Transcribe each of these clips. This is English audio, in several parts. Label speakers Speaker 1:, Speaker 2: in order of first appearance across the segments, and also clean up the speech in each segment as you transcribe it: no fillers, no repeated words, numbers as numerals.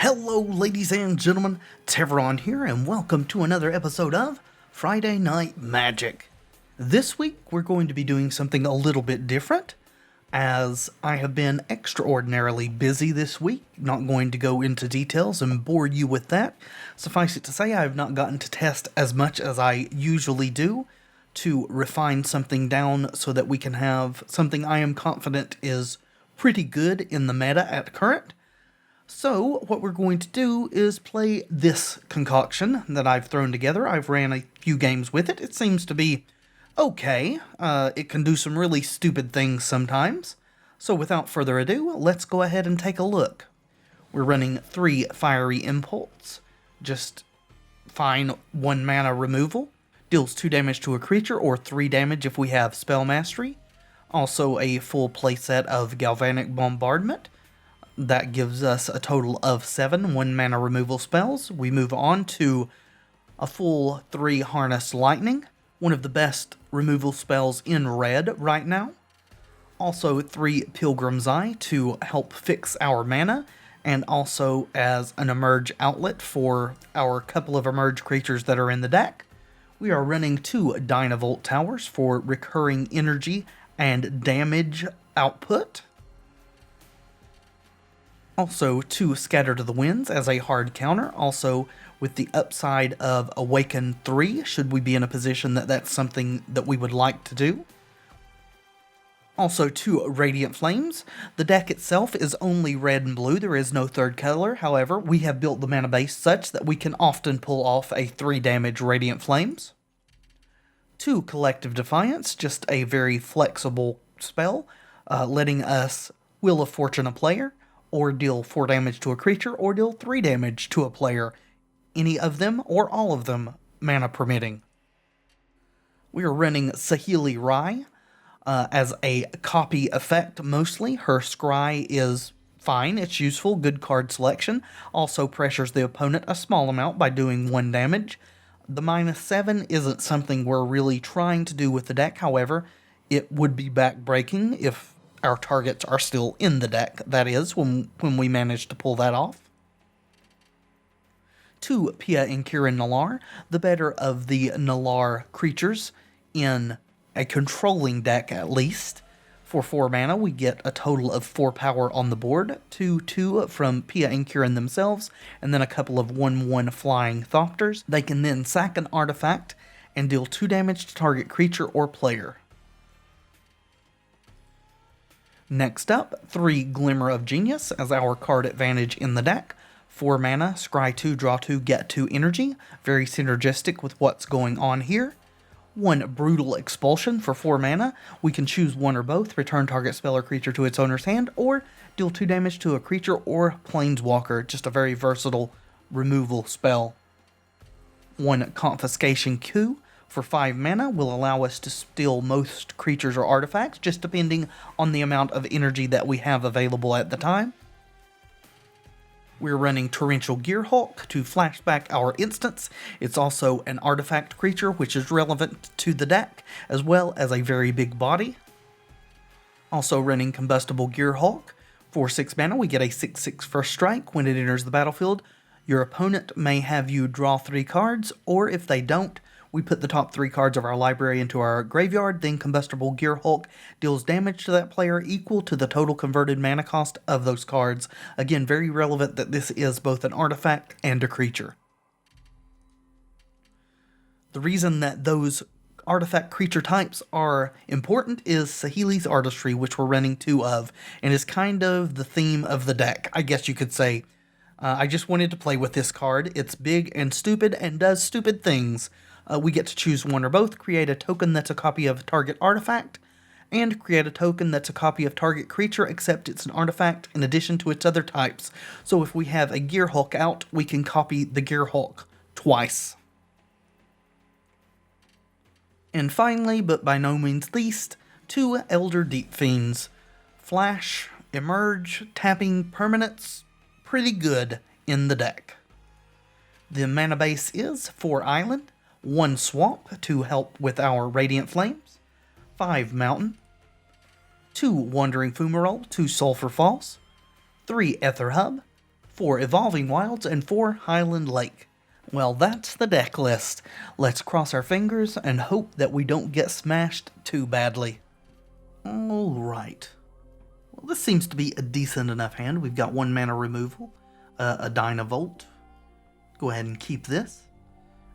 Speaker 1: Hello, ladies and gentlemen, Tevaron here, and welcome to another episode of Friday Night Magic. This week, we're going to be doing something a little bit different, as I have been extraordinarily busy this week. Not going to go into details and bore you with that. Suffice it to say, I have not gotten to test as much as I usually do to refine something down so that we can have something I am confident is pretty good in the meta at current. So, what we're going to do is play this concoction that I've thrown together. I've ran a few games with it. It seems to be okay. It can do some really stupid things sometimes. So, without further ado, let's go ahead and take a look. We're running 3 Fiery Impulse. Just fine 1 mana removal. Deals 2 damage to a creature or 3 damage if we have Spell Mastery. Also a full playset of Galvanic Bombardment. That gives us a total of 7 1-mana removal spells. We move on to a full 3 Harness Lightning, one of the best removal spells in red right now. Also 3 Pilgrim's Eye to help fix our mana, and also as an Emerge outlet for our couple of Emerge creatures that are in the deck. We are running 2 Dynavolt Towers for recurring energy and damage output. Also, 2 Scatter to the Winds as a hard counter, also with the upside of Awaken 3, should we be in a position that that's something that we would like to do. Also, 2 Radiant Flames. The deck itself is only red and blue, there is no third color, however, we have built the mana base such that we can often pull off a 3 damage Radiant Flames. 2 Collective Defiance, just a very flexible spell, letting us Wheel of Fortune a player, or deal 4 damage to a creature, or deal 3 damage to a player. Any of them, or all of them, mana permitting. We are running Saheeli Rai as a copy effect mostly. Her scry is fine, it's useful, good card selection. Also pressures the opponent a small amount by doing 1 damage. The -7 isn't something we're really trying to do with the deck, however, it would be back-breaking if our targets are still in the deck, that is, when we manage to pull that off. 2 Pia and Kiran Nalaar, the better of the Nalaar creatures in a controlling deck at least. For 4 mana, we get a total of 4 power on the board, 2/2 from Pia and Kiran themselves, and then a couple of 1/1 flying Thopters. They can then sack an artifact and deal 2 damage to target creature or player. Next up, 3 Glimmer of Genius as our card advantage in the deck. 4 mana, scry 2, draw 2, get 2 energy. Very synergistic with what's going on here. 1 Brutal Expulsion for 4 mana. We can choose one or both, return target spell or creature to its owner's hand, or deal 2 damage to a creature or Planeswalker. Just a very versatile removal spell. 1 Confiscation Coup for 5 mana will allow us to steal most creatures or artifacts, just depending on the amount of energy that we have available at the time. We're running Torrential Gearhulk to flashback our instance. It's also an artifact creature, which is relevant to the deck, as well as a very big body. Also running Combustible Gearhulk. For 6 mana, we get a 6/6 first strike. When it enters the battlefield, your opponent may have you draw 3 cards, or if they don't, we put the top 3 cards of our library into our graveyard, then Combustible Gearhulk deals damage to that player equal to the total converted mana cost of those cards. Again, very relevant that this is both an artifact and a creature. The reason that those artifact creature types are important is Saheeli's Artistry, which we're running 2 of, and is kind of the theme of the deck, I guess you could say. I just wanted to play with this card. It's big and stupid and does stupid things. We get to choose one or both, create a token that's a copy of a target artifact, and create a token that's a copy of target creature except it's an artifact in addition to its other types. So if we have a Gearhulk out, we can copy the Gearhulk twice. And finally, but by no means least, 2 Elder Deep-Fiends. Flash, Emerge, tapping permanents, pretty good in the deck. The mana base is 4 Island, 1 Swamp to help with our Radiant Flames, 5 Mountain, 2 Wandering Fumarole, 2 Sulfur Falls, 3 Aether Hub, 4 Evolving Wilds, and 4 Highland Lake. Well, that's the deck list. Let's cross our fingers and hope that we don't get smashed too badly. Alright. Well, this seems to be a decent enough hand. We've got 1 mana removal, a Dynavolt. Go ahead and keep this.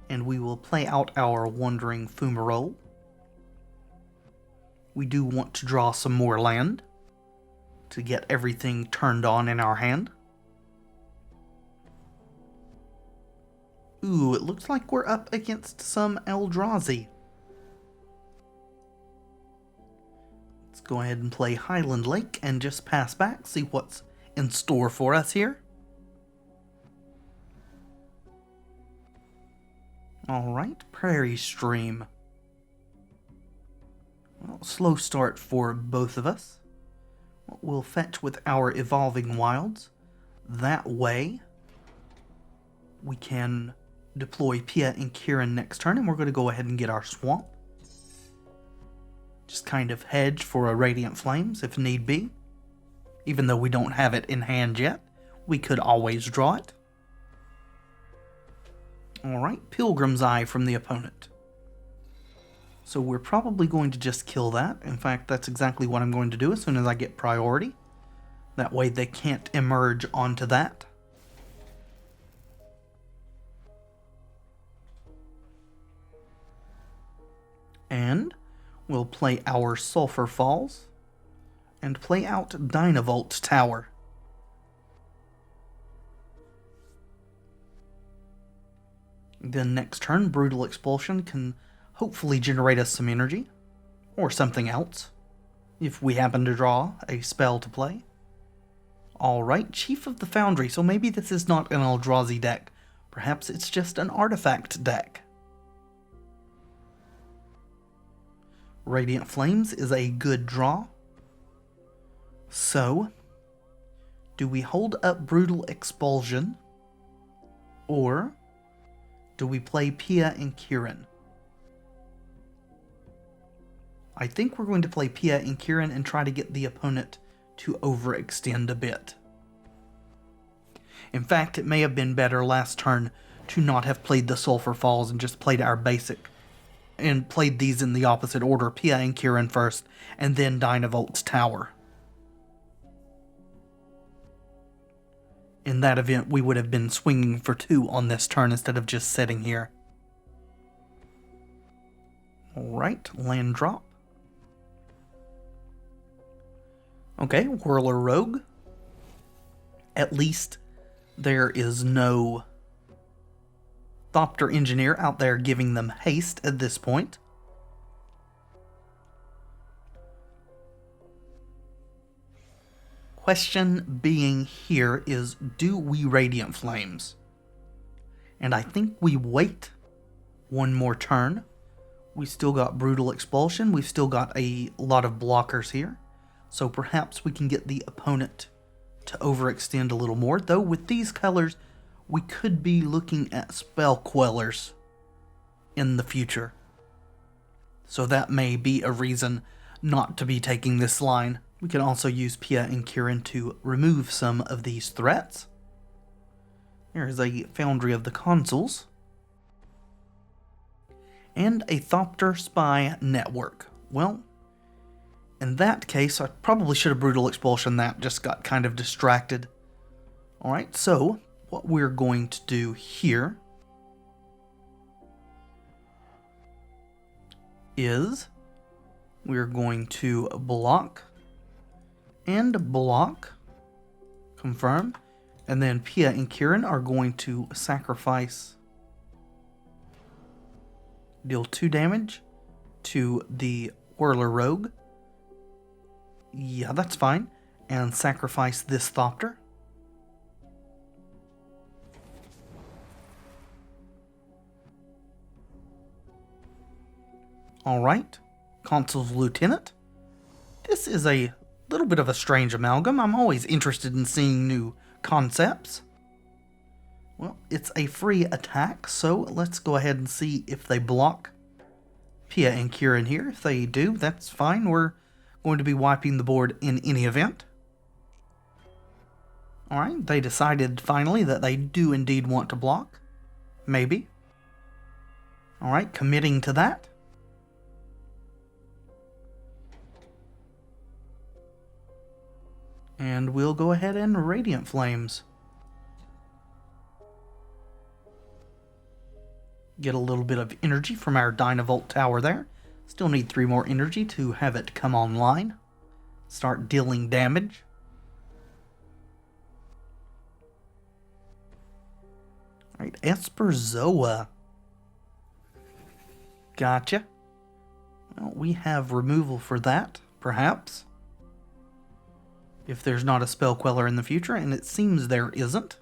Speaker 1: And we will play out our Wandering Fumarole. We do want to draw some more land to get everything turned on in our hand. Ooh, it looks like we're up against some Eldrazi. Let's go ahead and play Highland Lake and just pass back, see what's in store for us here. Alright, Prairie Stream. Well, slow start for both of us. We'll fetch with our Evolving Wilds. That way, we can deploy Pia and Kiran next turn, and we're going to go ahead and get our Swamp. Just kind of hedge for a Radiant Flames if need be. Even though we don't have it in hand yet, we could always draw it. Alright, Pilgrim's Eye from the opponent. So we're probably going to just kill that. In fact, that's exactly what I'm going to do as soon as I get priority. That way they can't emerge onto that. And we'll play our Sulfur Falls and play out Dynavolt Tower. Then next turn, Brutal Expulsion can hopefully generate us some energy, or something else, if we happen to draw a spell to play. Alright, Chief of the Foundry, so maybe this is not an Eldrazi deck. Perhaps it's just an artifact deck. Radiant Flames is a good draw. So, do we hold up Brutal Expulsion, or do we play Pia and Kiran? I think we're going to play Pia and Kiran and try to get the opponent to overextend a bit. In fact, it may have been better last turn to not have played the Sulfur Falls and just played our basic. And played these in the opposite order, Pia and Kiran first, and then Dynavolt Tower. In that event, we would have been swinging for 2 on this turn instead of just sitting here. Alright, land drop. Okay, Whirler Rogue. At least there is no Thopter Engineer out there giving them haste at this point. Question being here is, do we Radiant Flames? And I think we wait 1 more turn. We still got Brutal Expulsion. We've still got a lot of blockers here. So perhaps we can get the opponent to overextend a little more. Though with these colors, we could be looking at Spell Quellers in the future. So that may be a reason not to be taking this line. We can also use Pia and Kiran to remove some of these threats. There is a Foundry of the Consuls. And a Thopter Spy Network. Well, in that case, I probably should have Brutal Expulsion that, just got kind of distracted. Alright, so what we're going to do here is we're going to block and block, confirm, and then Pia and Kiran are going to sacrifice, deal 2 damage to the Whirler Rogue. Yeah, that's fine. And sacrifice this Thopter. Alright, Consul's Lieutenant. This is a little bit of a strange amalgam. I'm always interested in seeing new concepts. Well, it's a free attack, so let's go ahead and see if they block Pia and Kiran here. If they do, that's fine. We're going to be wiping the board in any event. Alright, they decided finally that they do indeed want to block. Maybe. Alright, committing to that. And we'll go ahead and Radiant Flames. Get a little bit of energy from our Dynavolt Tower there. Still need 3 more energy to have it come online. Start dealing damage. Alright, Esperzoa. Gotcha. Well, we have removal for that, perhaps. If there's not a Spell Queller in the future, and it seems there isn't.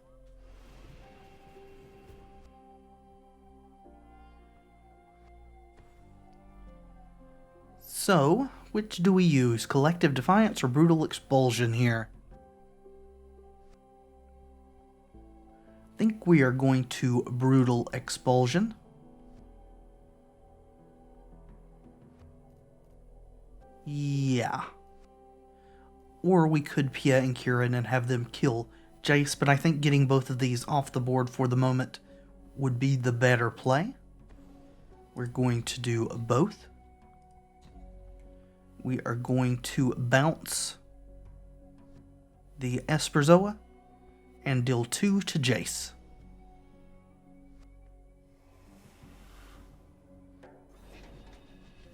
Speaker 1: So, which do we use? Collective Defiance or Brutal Expulsion here? I think we are going to Brutal Expulsion. Yeah. Or we could Pia and Kiran and have them kill Jace, but I think getting both of these off the board for the moment would be the better play. We're going to do both. We are going to bounce the Esperzoa and deal 2 to Jace.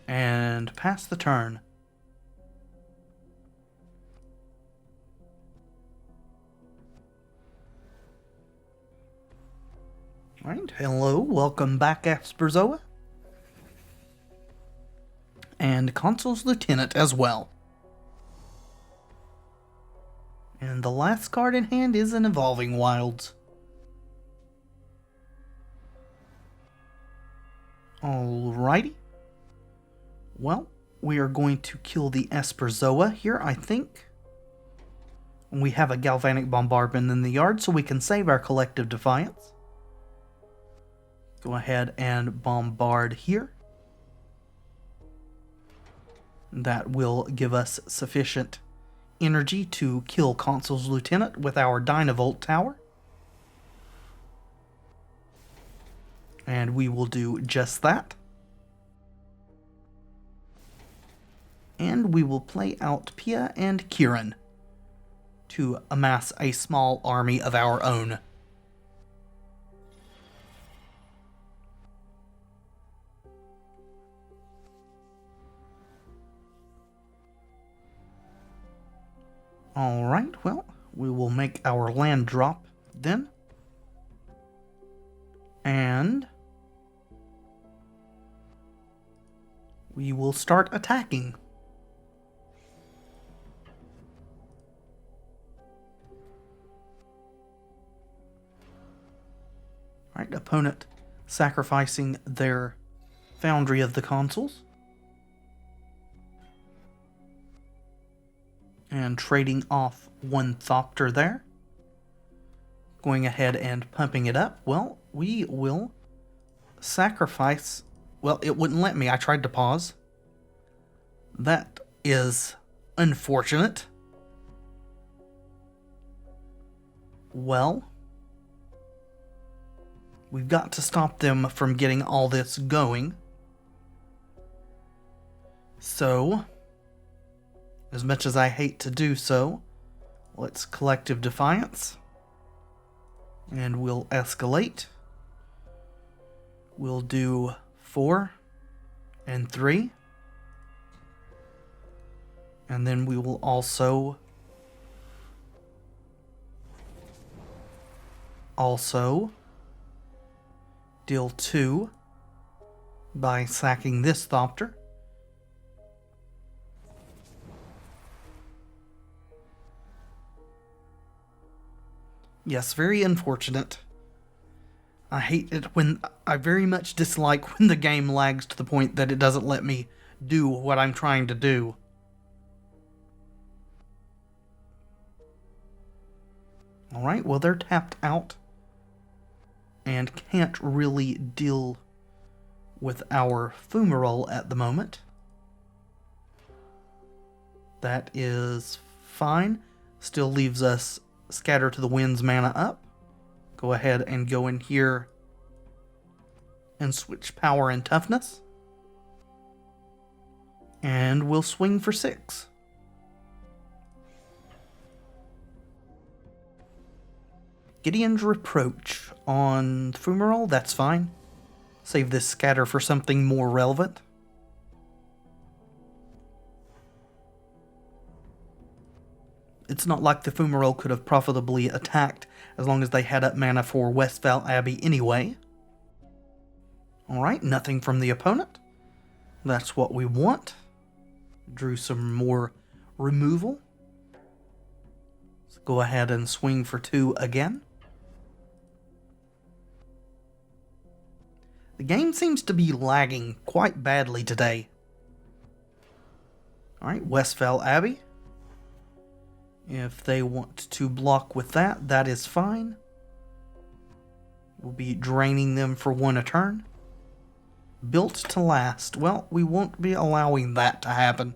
Speaker 1: And pass the turn. Alright, hello, welcome back, Esperzoa. And Consul's Lieutenant as well. And the last card in hand is an Evolving Wilds. Alrighty. Well, we are going to kill the Esperzoa here, I think. We have a Galvanic Bombardment in the yard, so we can save our Collective Defiance. Go ahead and bombard here. That will give us sufficient energy to kill Consul's Lieutenant with our Dynavolt Tower. And we will do just that. And we will play out Pia and Kiran to amass a small army of our own. Alright, well, we will make our land drop then. And we will start attacking. Alright, opponent sacrificing their Foundry of the Consuls. And trading off 1 Thopter there. Going ahead and pumping it up. Well, we will sacrifice... Well, it wouldn't let me. I tried to pause. That is unfortunate. Well, we've got to stop them from getting all this going. So, as much as I hate to do so, let's Collective Defiance. And we'll escalate. We'll do 4 and 3. And then we will also deal 2 by sacking this Thopter. Yes, very unfortunate. I hate it when... I very much dislike when the game lags to the point that it doesn't let me do what I'm trying to do. Alright, well they're tapped out and can't really deal with our Fumarole at the moment. That is fine. Still leaves us Scatter to the Winds mana up. Go ahead and go in here and switch power and toughness. And we'll swing for 6. Gideon's Reproach on Fumarole, that's fine. Save this scatter for something more relevant. It's not like the Fumarole could have profitably attacked as long as they had up mana for Westphal Abbey anyway. Alright, nothing from the opponent. That's what we want. Drew some more removal. Let's go ahead and swing for 2 again. The game seems to be lagging quite badly today. Alright, Westphal Abbey. If they want to block with that, that is fine. We'll be draining them for 1 a turn. Built to last. Well, we won't be allowing that to happen.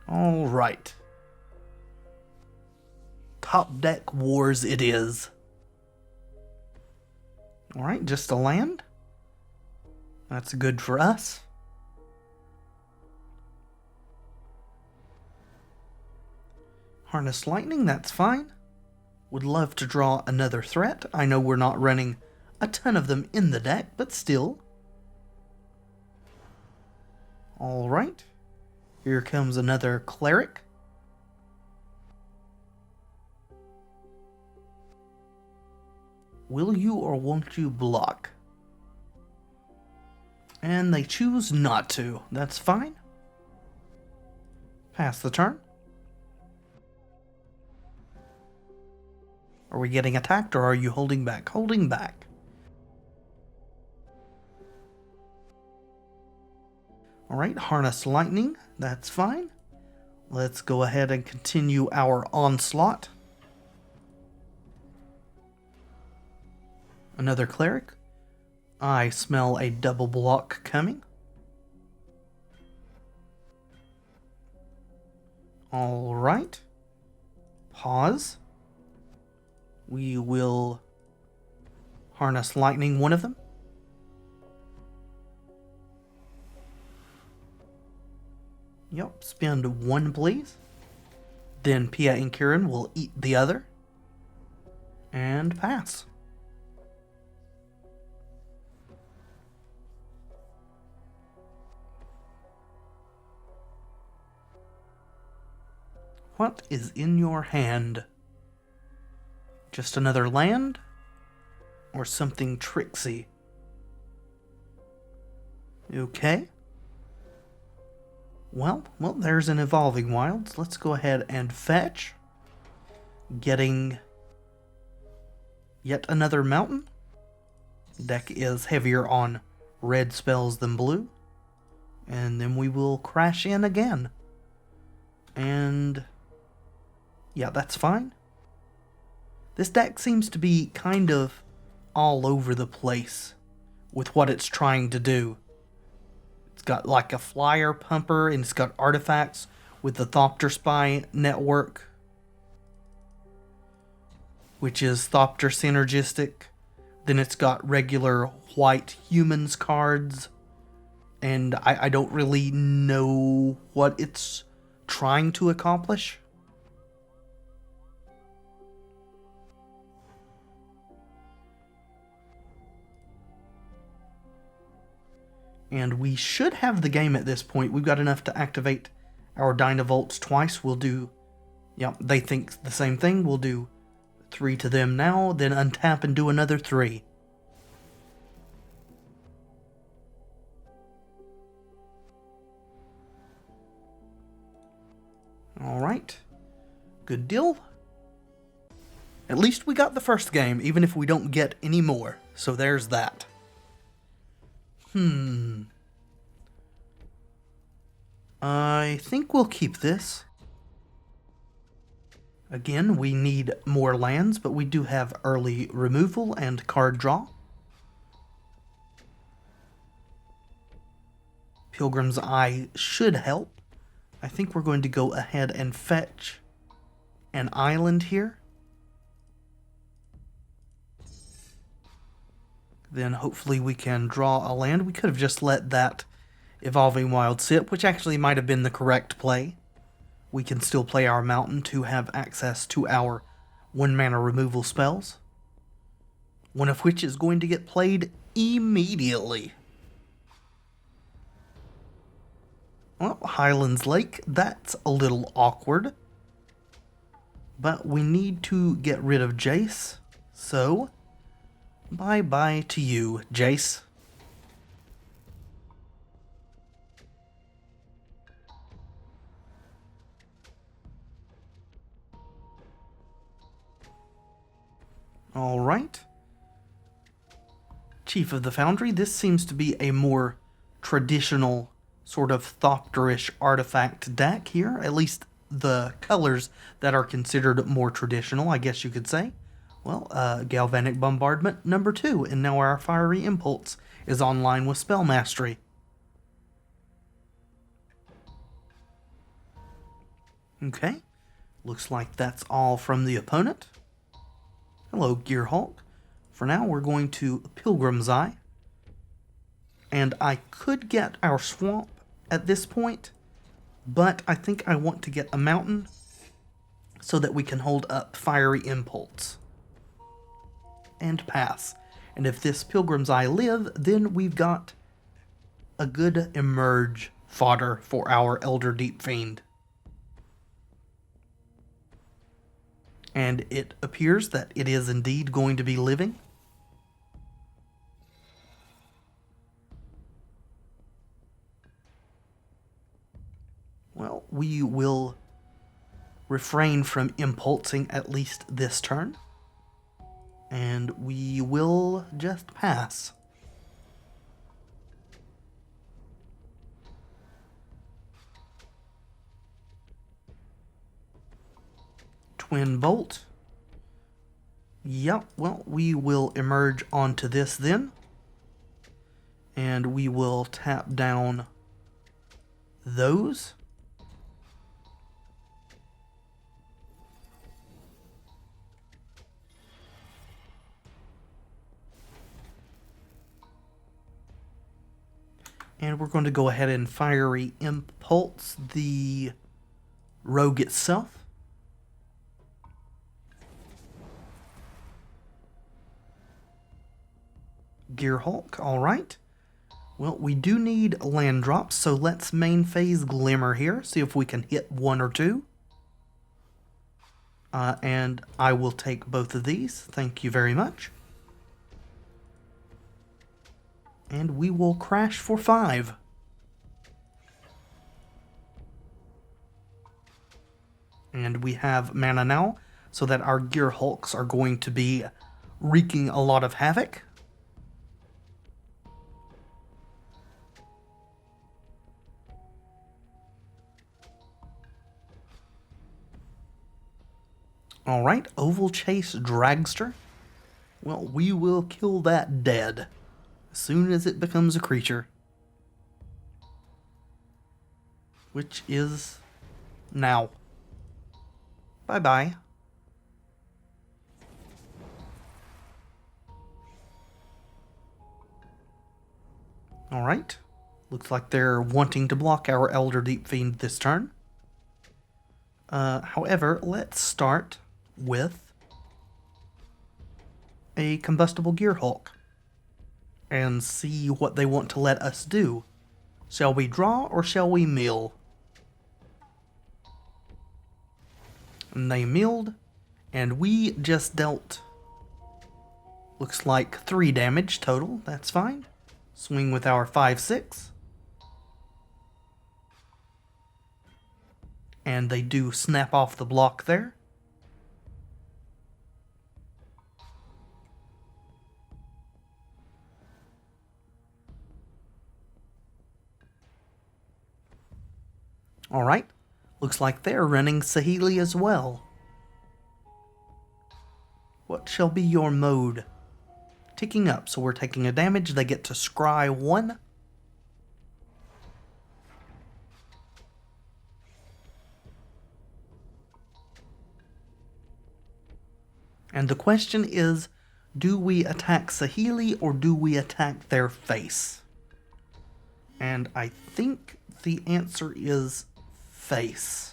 Speaker 1: All right. Top deck wars it is. All right, just a land. That's good for us. Harness Lightning, that's fine. Would love to draw another threat. I know we're not running a ton of them in the deck, but still. All right. Here comes another Cleric. Will you or won't you block? And they choose not to. That's fine. Pass the turn. Are we getting attacked or are you holding back? Holding back. Alright, Harness Lightning. That's fine. Let's go ahead and continue our onslaught. Another Cleric. I smell a double block coming. Alright. Pause. We will Harness Lightning one of them. Yep, spend 1 please. Then Pia and Kiran will eat the other. And pass. What is in your hand? Just another land? Or something tricksy? Okay. Well, there's an Evolving Wilds. Let's go ahead and fetch. Getting yet another mountain. Deck is heavier on red spells than blue. And then we will crash in again. And yeah, that's fine. This deck seems to be kind of all over the place with what it's trying to do. It's got like a flyer pumper and it's got artifacts with the Thopter Spy network, which is Thopter synergistic. Then it's got regular white humans cards, and I don't really know what it's trying to accomplish. And we should have the game at this point. We've got enough to activate our Dynavolts twice. We'll do, yeah, they think the same thing. We'll do 3 to them now, then untap and do another 3. Alright. Good deal. At least we got the first game, even if we don't get any more. So there's that. I think we'll keep this. Again, we need more lands, but we do have early removal and card draw. Pilgrim's Eye should help. I think we're going to go ahead and fetch an island here. Then hopefully we can draw a land. We could have just let that Evolving Wild sit, which actually might have been the correct play. We can still play our mountain to have access to our 1-mana removal spells. One of which is going to get played immediately. Well, Highland Lake, that's a little awkward. But we need to get rid of Jace, so bye-bye to you, Jace. Alright. Chief of the Foundry, this seems to be a more traditional sort of Thopterish artifact deck here, at least the colors that are considered more traditional, I guess you could say. Well, Galvanic Bombardment number 2, and now our Fiery Impulse is online with Spell Mastery. Okay, looks like that's all from the opponent. Hello, Gearhulk. For now, we're going to Pilgrim's Eye. And I could get our swamp at this point, but I think I want to get a mountain so that we can hold up Fiery Impulse. And pass. And if this Pilgrim's Eye live, then we've got a good emerge fodder for our Elder Deep-Fiend. And it appears that it is indeed going to be living. Well, we will refrain from impulsing at least this turn. And we will just pass. Twin Bolt. Yep, well, we will emerge onto this then. And we will tap down those. And we're going to go ahead and Fiery Impulse the rogue itself. Gearhulk, alright. Well, we do need land drops, so let's main phase Glimmer here, see if we can hit 1 or 2. And I will take both of these, thank you very much. And we will crash for 5. And we have mana now, so that our Gearhulks are going to be wreaking a lot of havoc. Alright, Oval Chase Dragster. Well, we will kill that dead as soon as it becomes a creature. Which is now. Bye-bye. Alright. Looks like they're wanting to block our Elder Deep-Fiend this turn. However, let's start with a Combustible Gearhulk and see what they want to let us do. Shall we draw or shall we mill? And they milled, and we just dealt, looks like 3 damage total. That's fine. Swing with our 5/6. And they do snap off the block there. Alright, looks like they're running Saheeli as well. What shall be your mode? Ticking up, so we're taking a damage. They get to scry 1. And the question is, do we attack Saheeli or do we attack their face? And I think the answer is face.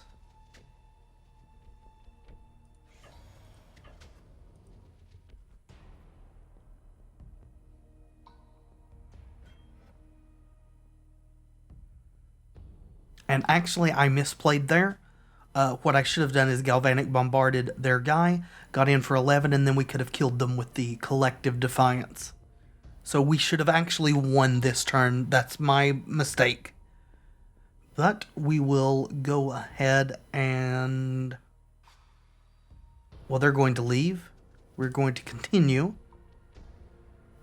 Speaker 1: And actually, I misplayed there. What I should have done is Galvanic bombarded their guy, got in for 11, and then we could have killed them with the Collective Defiance. So we should have actually won this turn. That's my mistake. But we will go ahead and... Well, they're going to leave. We're going to continue.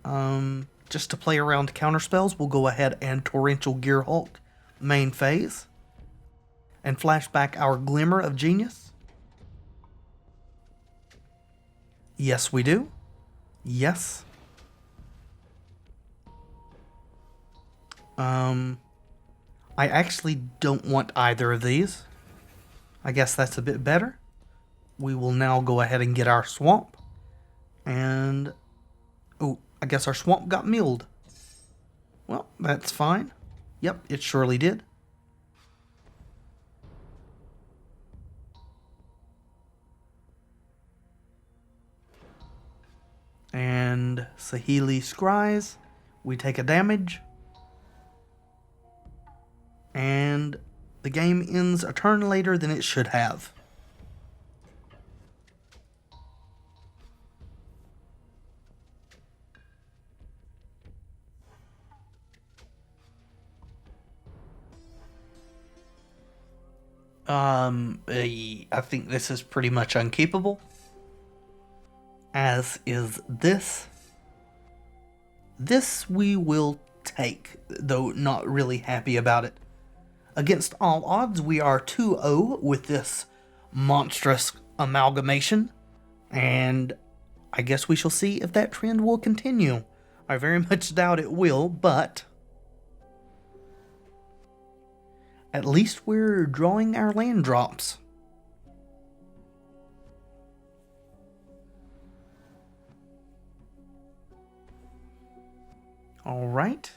Speaker 1: Just to play around counterspells, we'll go ahead and Torrential Gearhulk main phase. And flash back our Glimmer of Genius. Yes, we do. Yes. I actually don't want either of these. I guess that's a bit better. We will now go ahead and get our swamp. And... oh, I guess our swamp got milled. Well, that's fine. Yep, it surely did. And Saheeli scries. We take a damage. And the game ends a turn later than it should have. I think this is pretty much unkeepable. As is this. This we will take, though not really happy about it. Against all odds, we are 2-0 with this monstrous amalgamation, and I guess we shall see if that trend will continue. I very much doubt it will, but at least we're drawing our land drops. Alright.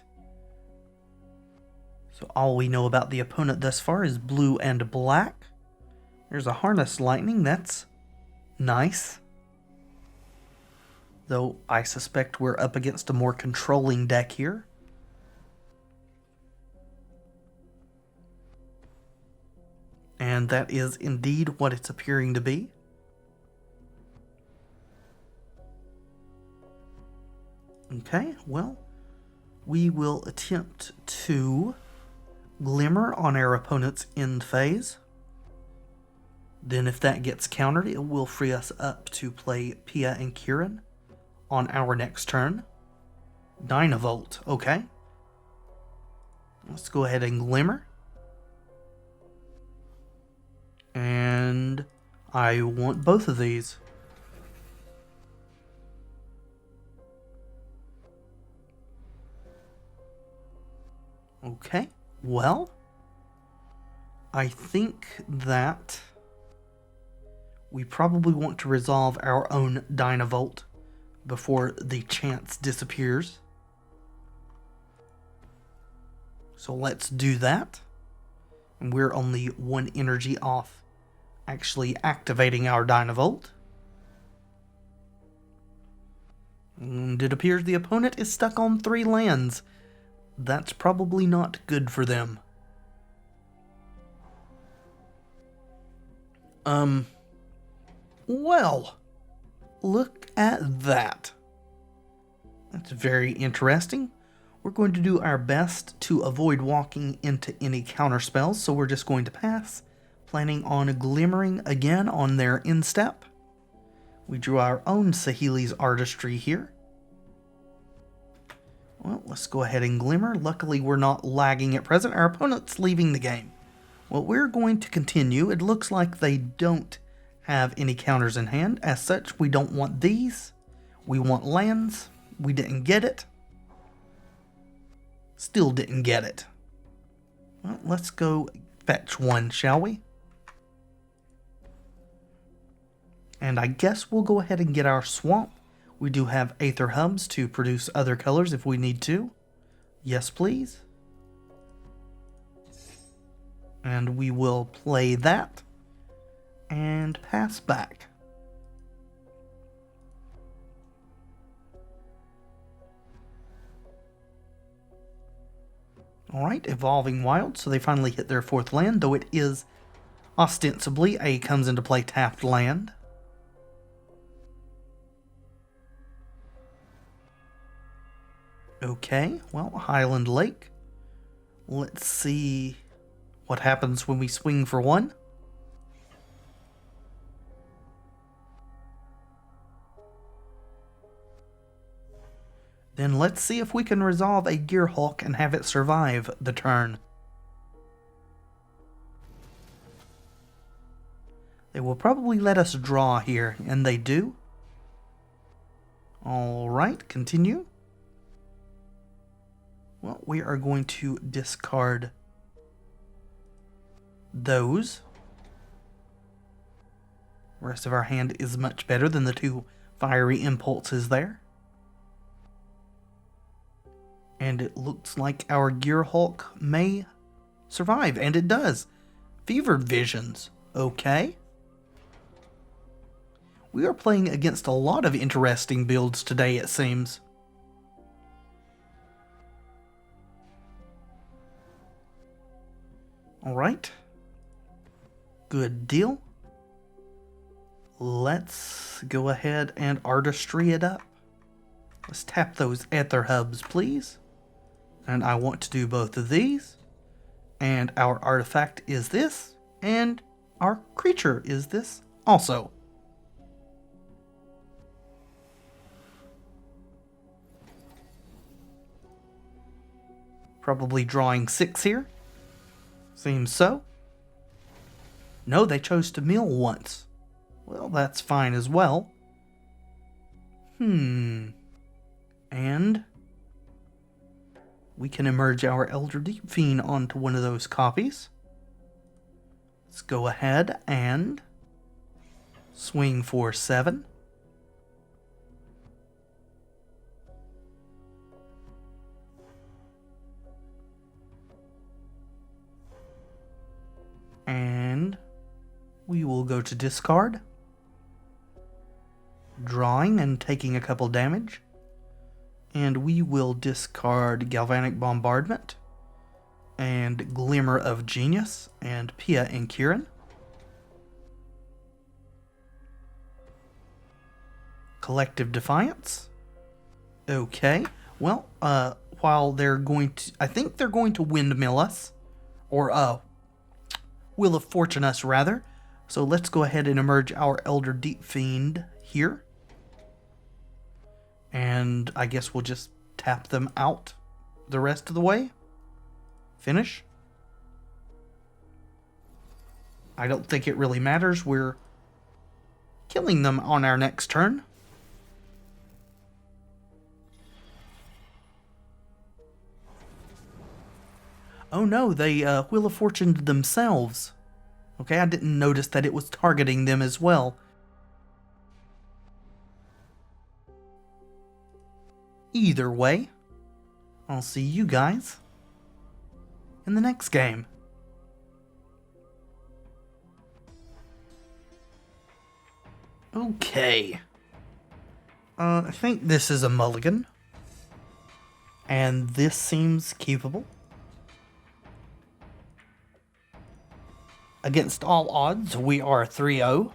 Speaker 1: So all we know about the opponent thus far is blue and black. There's a Harness Lightning, that's nice. Though I suspect we're up against a more controlling deck here. And that is indeed what it's appearing to be. Okay, well, we will attempt to Glimmer on our opponent's end phase. Then if that gets countered, it will free us up to play Pia and Kiran on our next turn. Dynavolt, okay. Let's go ahead and Glimmer. And I want both of these. Okay, well, I think that we probably want to resolve our own Dynavolt before the chance disappears. So let's do that. And we're only 1 energy off actually activating our Dynavolt. And it appears the opponent is stuck on 3 lands. That's probably not good for them. Well, look at that. That's very interesting. We're going to do our best to avoid walking into any counterspells, so we're just going to pass, planning on glimmering again on their instep. We drew our own Saheeli's Artistry here. Well, let's go ahead and Glimmer. Luckily, we're not lagging at present. Our opponent's leaving the game. Well, we're going to continue. It looks like they don't have any counters in hand. As such, we don't want these. We want lands. We didn't get it. Still didn't get it. Well, let's go fetch one, shall we? And I guess we'll go ahead and get our swamp. We do have Aether Hubs to produce other colors if we need to. Yes, please. And we will play that and pass back. Alright, Evolving Wild, so they finally hit their 4th land, though it is ostensibly a comes into play tapped land. Okay, well, Highland Lake. Let's see what happens when we swing for one. Then let's see if we can resolve a Gearhulk and have it survive the turn. They will probably let us draw here, and they do. Alright, continue. Well, we are going to discard those. The rest of our hand is much better than the 2 fiery impulses there. And it looks like our Gearhulk may survive, and it does. Fevered Visions, okay. We are playing against a lot of interesting builds today, it seems. Alright. Good deal. Let's go ahead and Artistry it up. Let's tap those Aether Hubs, please. And I want to do both of these. And our artifact is this. And our creature is this also. Probably drawing 6 here. Seems so. No, they chose to mill once. Well, that's fine as well. And we can emerge our Elder Deep-Fiend onto one of those copies. Let's go ahead and swing for 7. And we will go to discard. Drawing and taking a couple damage. And we will discard Galvanic Bombardment and Glimmer of Genius and Pia and Kiran. Collective Defiance. Okay. Well, while they're going to... I think they're going to windmill us. Or, Wheel of Fortune us, rather. So let's go ahead and emerge our Elder Deep-Fiend here. And I guess we'll just tap them out the rest of the way. Finish. I don't think it really matters. We're killing them on our next turn. Oh no, they Wheel of Fortuned themselves. Okay, I didn't notice that it was targeting them as well. Either way, I'll see you guys in the next game. Okay. I think this is a mulligan. And this seems keepable. Against all odds, we are 3-0.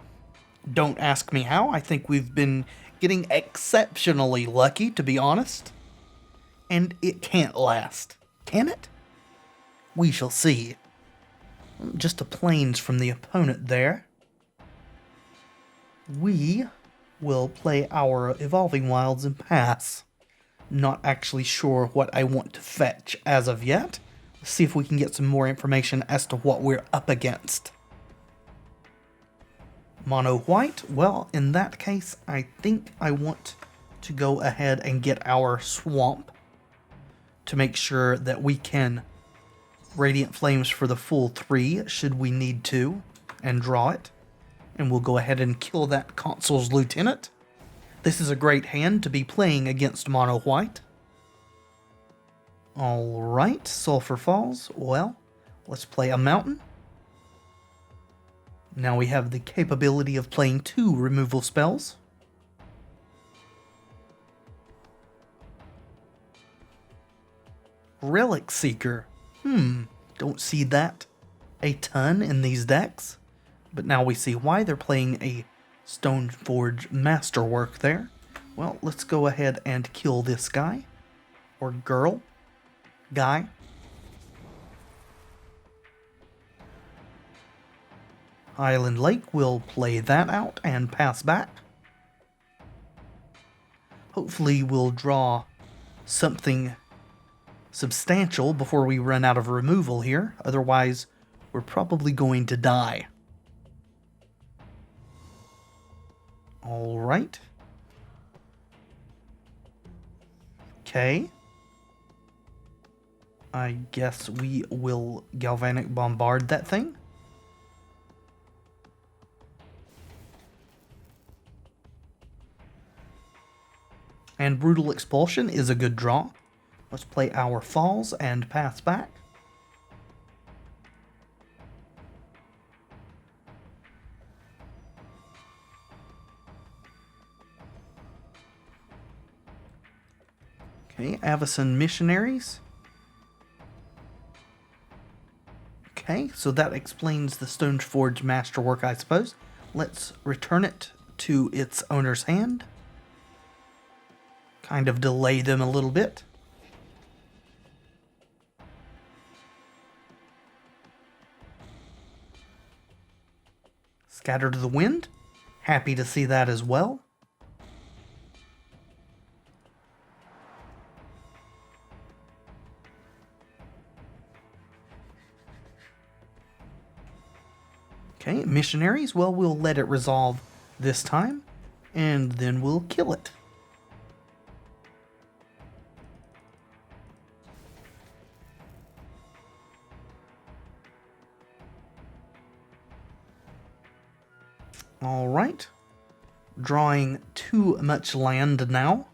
Speaker 1: Don't ask me how. I think we've been getting exceptionally lucky, to be honest. And it can't last. Can it? We shall see. Just a plains from the opponent there. We will play our Evolving Wilds and pass. Not actually sure what I want to fetch as of yet. Let's see if we can get some more information as to what we're up against. Mono white, well, in that case, I think I want to go ahead and get our swamp to make sure that we can Radiant Flames for the full 3 should we need to, and draw it. And we'll go ahead and kill that Consul's Lieutenant. This is a great hand to be playing against mono white. Alright, Sulfur Falls. Well, let's play a mountain. Now we have the capability of playing 2 removal spells. Relic Seeker. Don't see that a ton in these decks. But now we see why they're playing a Stoneforge Masterwork there. Well, let's go ahead and kill this guy. Or girl. Guy. Highland Lake will play that out and pass back. Hopefully we'll draw something substantial before we run out of removal here. Otherwise, we're probably going to die. Alright. Okay. I guess we will Galvanic Bombard that thing. And Brutal Expulsion is a good draw. Let's play our Falls and pass back. Okay, Avacyn Missionaries. Okay, so that explains the Stoneforge Masterwork, I suppose. Let's return it to its owner's hand. Kind of delay them a little bit. Scatter to the Wind. Happy to see that as well. Okay, Missionaries. Well, we'll let it resolve this time, and then we'll kill it. Alright. Drawing too much land now.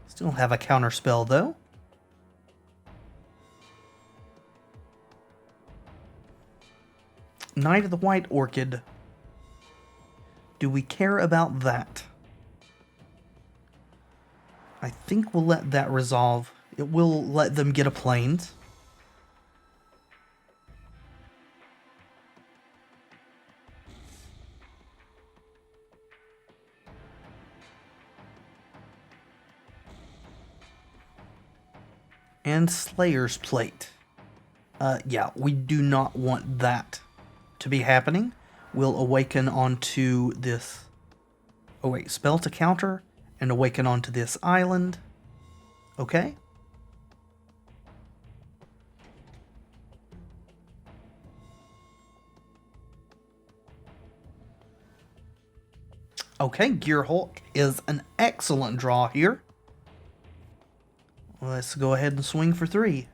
Speaker 1: Still have a counterspell though. Knight of the White Orchid. Do we care about that? I think we'll let that resolve. It will let them get a Plains. And Slayer's Plate. Yeah, we do not want that to be happening. We'll awaken onto this... Oh wait, spell to counter and awaken onto this island. Okay. Okay, Gearhulk is an excellent draw here. Let's go ahead and swing for 3.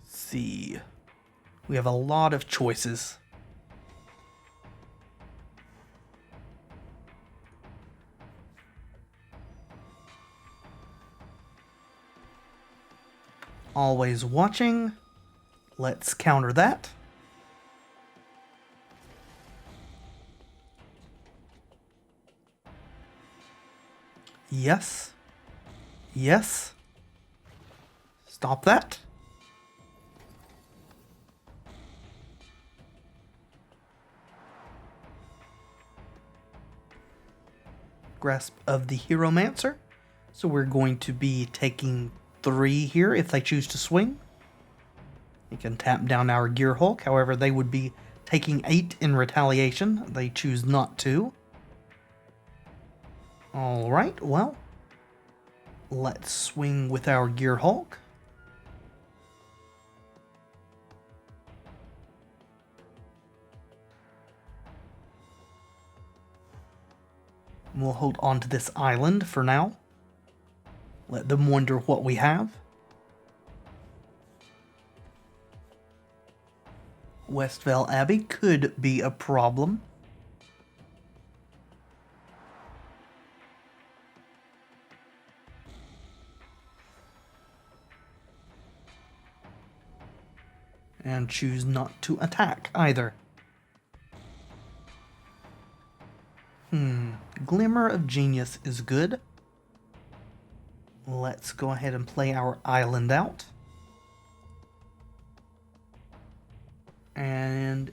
Speaker 1: Let's see. We have a lot of choices. Always watching. Let's counter that. Yes. Yes. Stop that. Grasp of the Heromancer. So we're going to be taking 3 here if they choose to swing. We can tap down our Gearhulk. However, they would be taking 8 in retaliation. They choose not to. Alright, well. Let's swing with our Gearhulk. We'll hold on to this island for now. Let them wonder what we have. Westvale Abbey could be a problem. And choose not to attack either. Glimmer of Genius is good. Let's go ahead and play our island out. And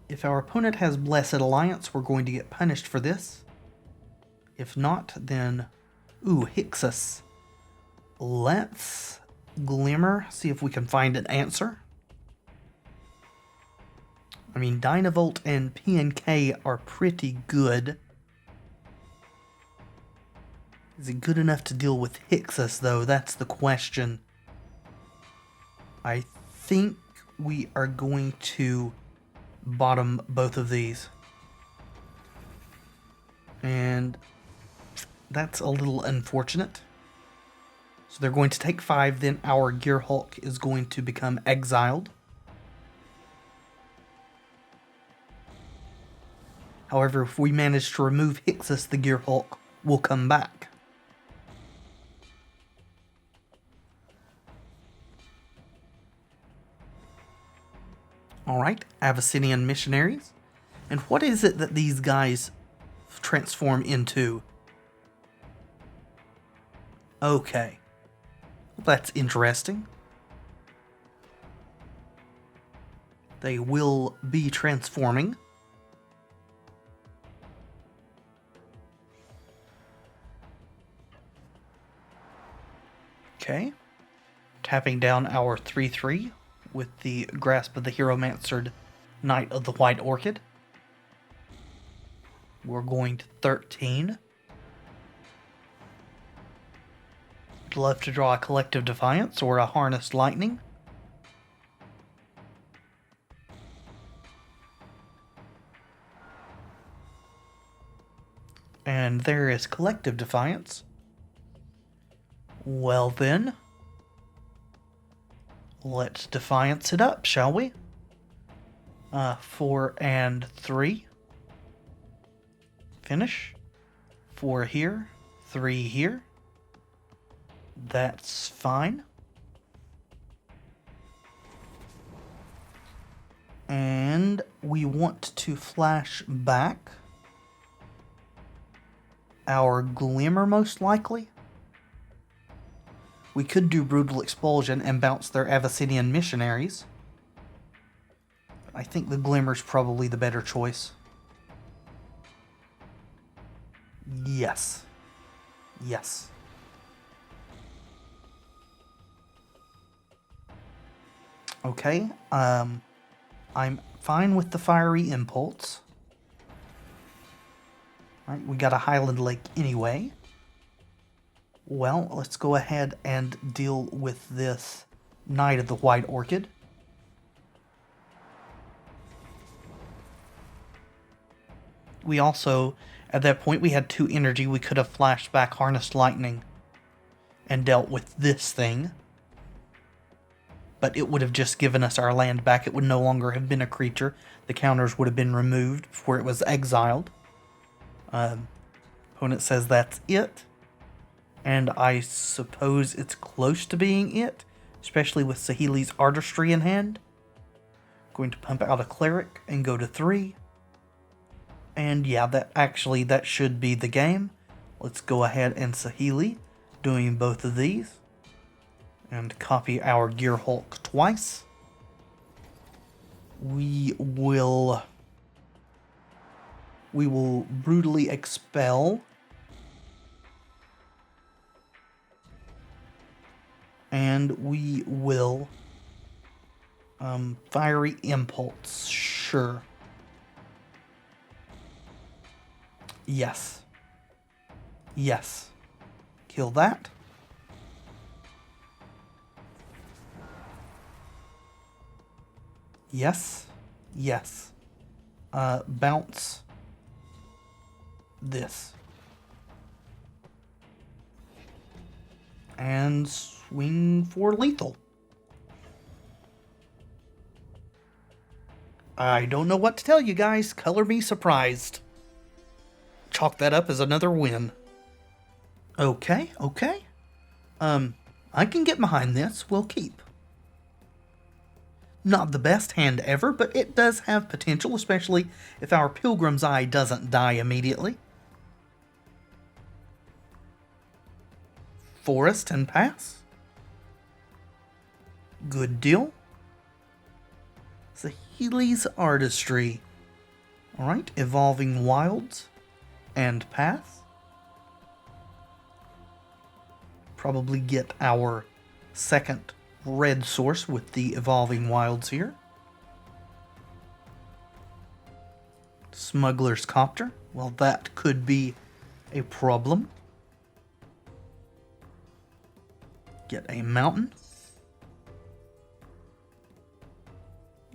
Speaker 1: if our opponent has Blessed Alliance, we're going to get punished for this. If not, then... Ooh, Hixus. Let's Glimmer, see if we can find an answer. I mean, Dynavolt and P&K are pretty good. Is it good enough to deal with Hixus, though? That's the question. I think we are going to bottom both of these. And that's a little unfortunate. So they're going to take 5, then our Gearhulk is going to become exiled. However, if we manage to remove Hixus, the Gearhulk will come back. Alright, Abyssinian Missionaries. And what is it that these guys transform into? Okay. Well, that's interesting. They will be transforming. Okay. Tapping down our 3/3 with the Grasp of the Hieromancered Knight of the White Orchid. We're going to 13. I'd love to draw a Collective Defiance or a Harnessed Lightning. And there is Collective Defiance. Well then, let's Defiance it up, shall we? 4 and 3. Finish. 4 here, 3 here. That's fine. And we want to flash back our Glimmer, most likely. We could do Brutal Expulsion and bounce their Abyssinian Missionaries. I think the Glimmer's probably the better choice. Yes. Yes. Okay, I'm fine with the Fiery Impulse. Alright, we got a Highland Lake anyway. Well, let's go ahead and deal with this Knight of the White Orchid. We also, at that point, we had 2 energy. We could have flashed back Harnessed Lightning and dealt with this thing. But it would have just given us our land back. It would no longer have been a creature. The counters would have been removed before it was exiled. Opponent says that's it. And I suppose it's close to being it, especially with Saheeli's Artistry in hand. Going to pump out a Cleric and go to 3. And yeah, that should be the game. Let's go ahead and Saheeli, doing both of these. And copy our Gearhulk twice. We will brutally expel. And we will Fiery Impulse, sure. Yes. Yes. Kill that. Yes. Yes. Bounce this. and swing for lethal. I don't know what to tell you guys. Color me surprised. Chalk that up as another win. Okay. I can get behind this. We'll keep. Not the best hand ever, but it does have potential, especially if our Pilgrim's Eye doesn't die immediately. Forest and pass. Good deal. Saheeli's Artistry. Alright, Evolving Wilds and pass. Probably get our second red source with the Evolving Wilds here. Smuggler's Copter. Well, that could be a problem. Get a mountain.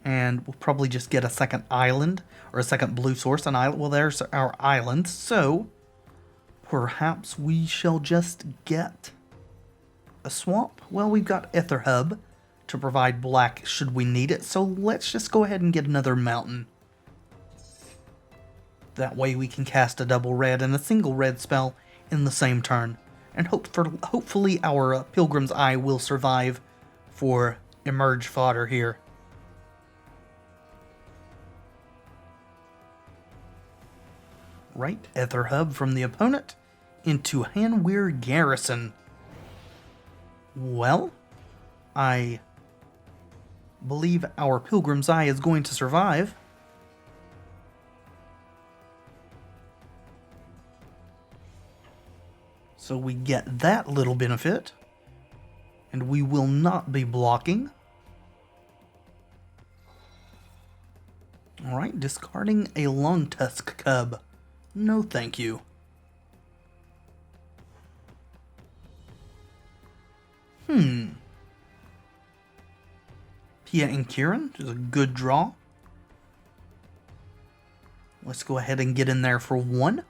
Speaker 1: And we'll probably just get a second island, or a second blue source. An island. Well, there's our island. So, perhaps we shall just get a swamp. Well, we've got Aether Hub to provide black should we need it. So let's just go ahead and get another mountain. That way we can cast a double red and a single red spell in the same turn. And hopefully our Pilgrim's Eye will survive for emerge fodder here. Right, Aether Hub from the opponent into Hanweir Garrison. Well, I believe our Pilgrim's Eye is going to survive. So we get that little benefit. And we will not be blocking. Alright, discarding a Long Tusk Cub. No thank you. Pia and Kiran is a good draw. Let's go ahead and get in there for one.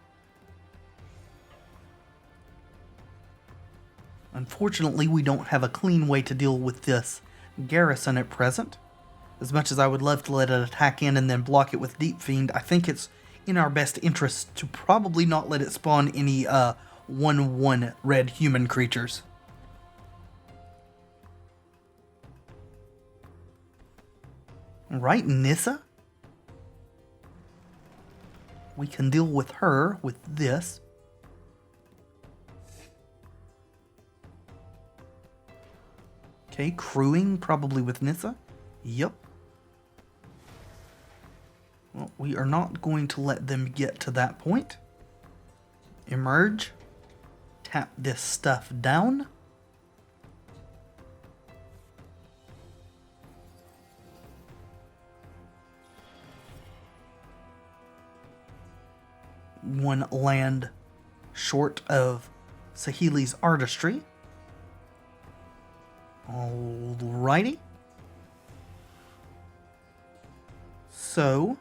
Speaker 1: Unfortunately, we don't have a clean way to deal with this garrison at present. As much as I would love to let it attack in and then block it with Deep-Fiend, I think it's in our best interest to probably not let it spawn any 1/1 red human creatures. Right, Nissa. We can deal with her with this. Okay, crewing probably with Nissa. Yep. Well, we are not going to let them get to that point. Emerge. Tap this stuff down. One land short of Saheeli's Artistry. Alrighty. So,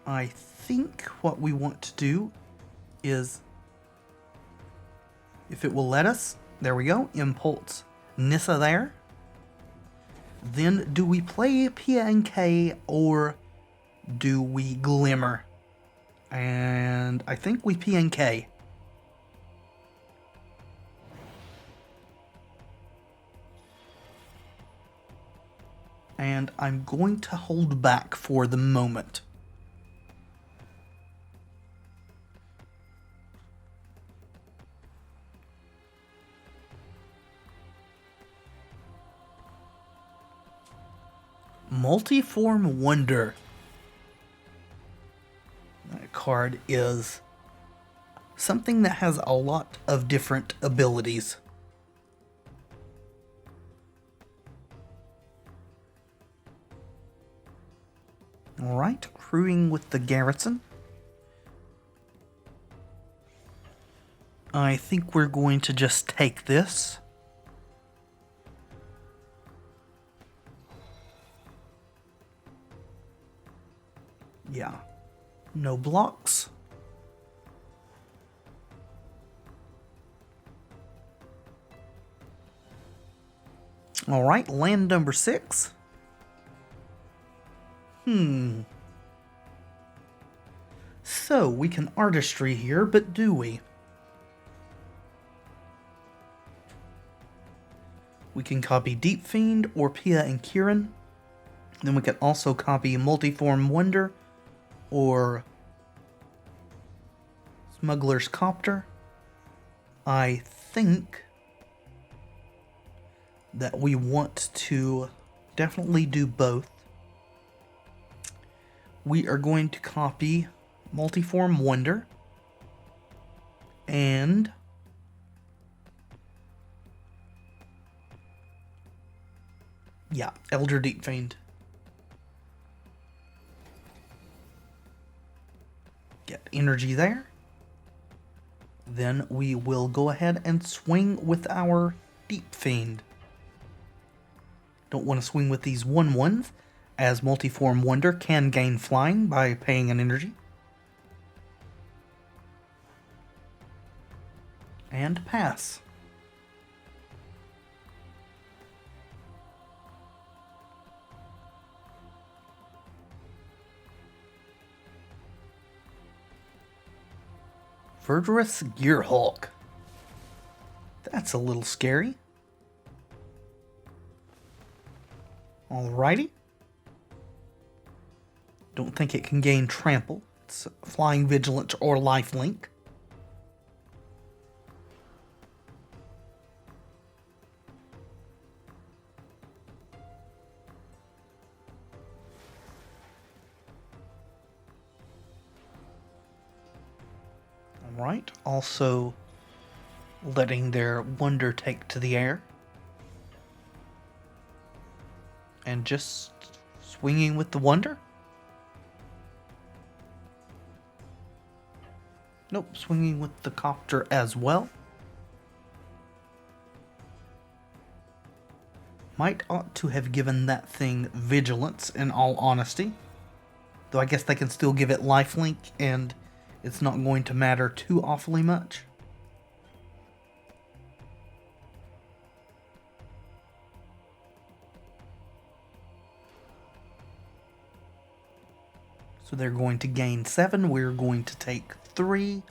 Speaker 1: I think what we want to do is, if it will let us, there we go, impulse Nissa there. Then do we play Pia and K or do we Glimmer? And I think we P and K. And I'm going to hold back for the moment. Multiform Wonder. That card is something that has a lot of different abilities. Alright, crewing with the garrison. I think we're going to just take this. Yeah. No blocks. Alright, land number 6. So, we can Artistry here, but do we? We can copy Deep-Fiend or Pia and Kiran. Then we can also copy Multiform Wonder or Smuggler's Copter. I think that we want to definitely do both. We are going to copy Multiform Wonder and Elder Deep-Fiend. Get energy there. Then we will go ahead and swing with our Deep-Fiend. Don't want to swing with these 1/1s, as Multiform Wonder can gain flying by paying an energy. And pass. Verdurous Gearhulk. That's a little scary. Alrighty. Don't think it can gain Trample. It's Flying Vigilance or Lifelink. Alright, also letting their Wonder take to the air. And just swinging with the Wonder? Nope, swinging with the Copter as well. Might ought to have given that thing Vigilance, in all honesty. Though I guess they can still give it Lifelink, and it's not going to matter too awfully much. So they're going to gain 7. We're going to take 3.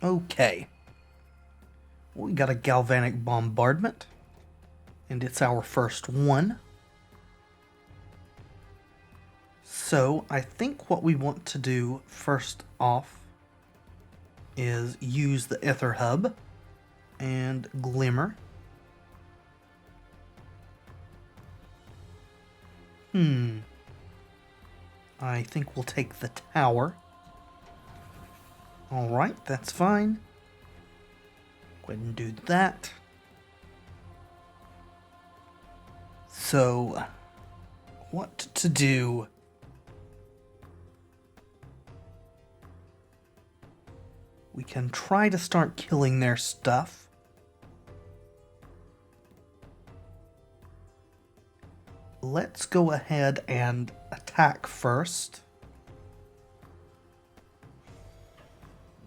Speaker 1: Okay. We got a Galvanic Bombardment. And it's our first one. So I think what we want to do first off is use the Aether Hub and Glimmer. I think we'll take the tower. Alright, that's fine. Go ahead and do that. So, what to do? We can try to start killing their stuff. Let's go ahead and attack first.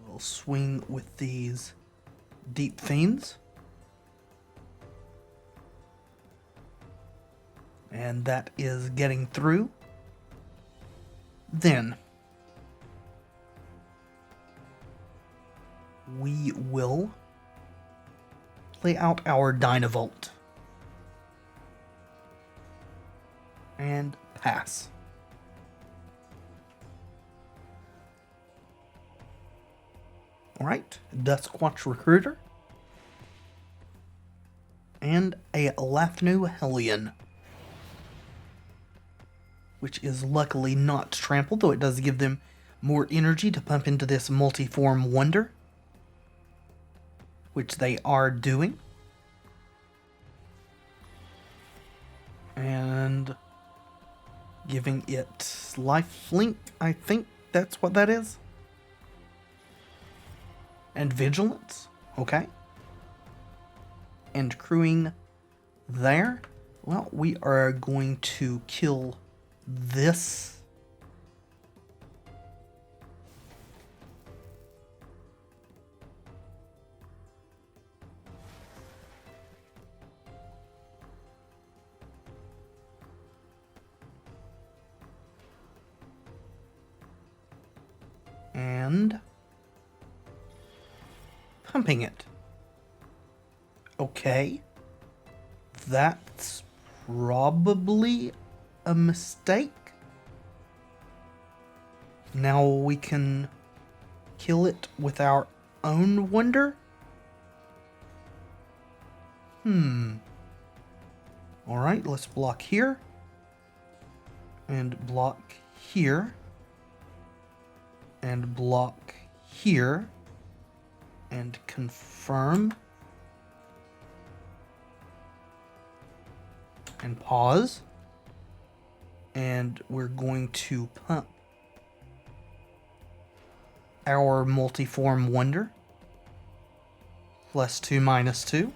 Speaker 1: We'll swing with these Deep-Fiends. And that is getting through. Then we will play out our Dynavolt and pass. Alright, Duskwatch Recruiter and a Lafnu Hellion, which is luckily not trampled, though it does give them more energy to pump into this Multiform Wonder, which they are doing. And giving it Lifelink, I think that's what that is. And Vigilance, okay. And crewing there. Well, we are going to kill this and pumping it. Okay. That's probably a mistake. Now we can kill it with our own wonder? Alright, let's block here. And block here. And block here. And confirm. And pause. And we're going to pump our multiform wonder. +2, -2.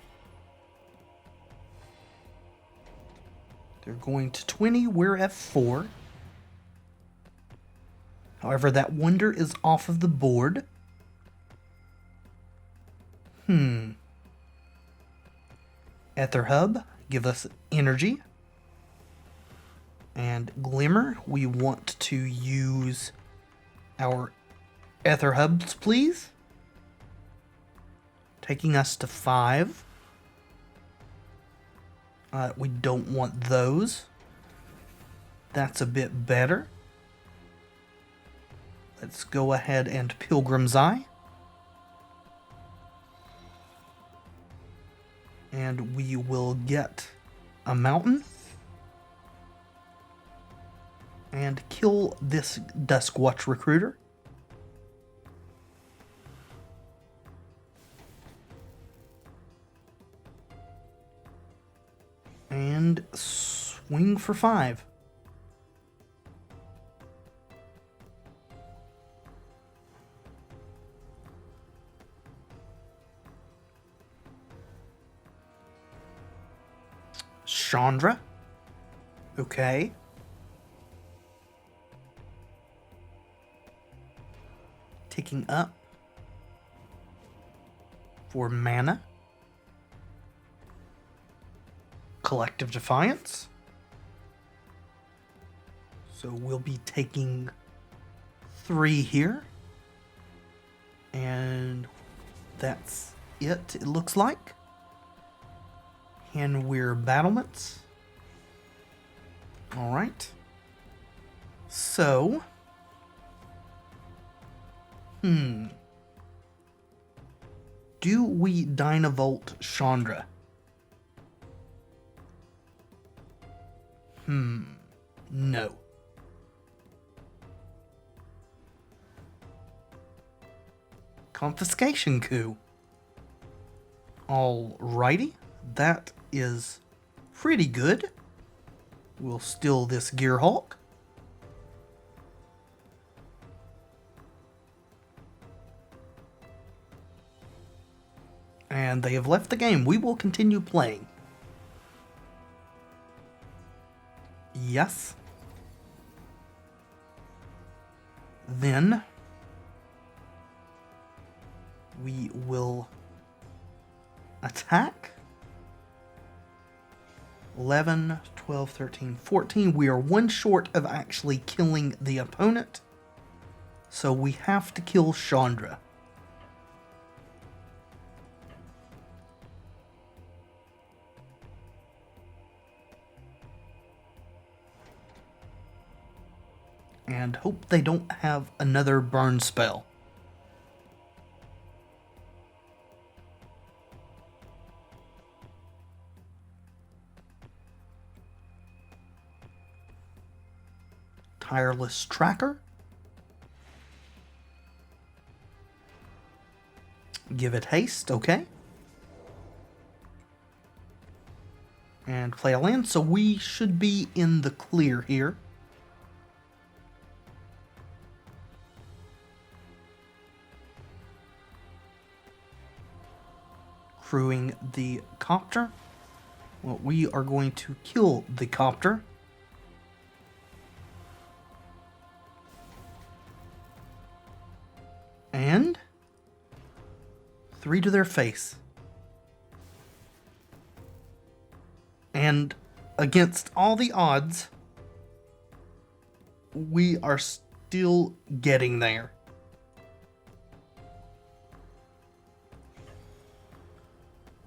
Speaker 1: They're going to 20. We're at 4. However, that wonder is off of the board. Aether Hub, give us energy. And Glimmer, we want to use our Aether Hubs, please. Taking us to 5. We don't want those. That's a bit better. Let's go ahead and Pilgrim's Eye. And we will get a mountain. And kill this Duskwatch Recruiter. And swing for 5. Chandra. Okay. Ticking up for mana. Collective Defiance. So we'll be taking 3 here. And that's it looks like. And we're battlements. Alright. So. Do we Dynavolt Chandra? No. Confiscation Coup. Alrighty. That is pretty good. We'll steal this Gearhulk. And they have left the game. We will continue playing. Yes. Then we will attack. 11, 12, 13, 14. We are 1 short of actually killing the opponent. So we have to kill Chandra. And hope they don't have another burn spell. Tireless Tracker. Give it haste, okay. And play a land, so we should be in the clear here. Crewing the copter. Well, we are going to kill the copter. And 3 to their face. And against all the odds, we are still getting there.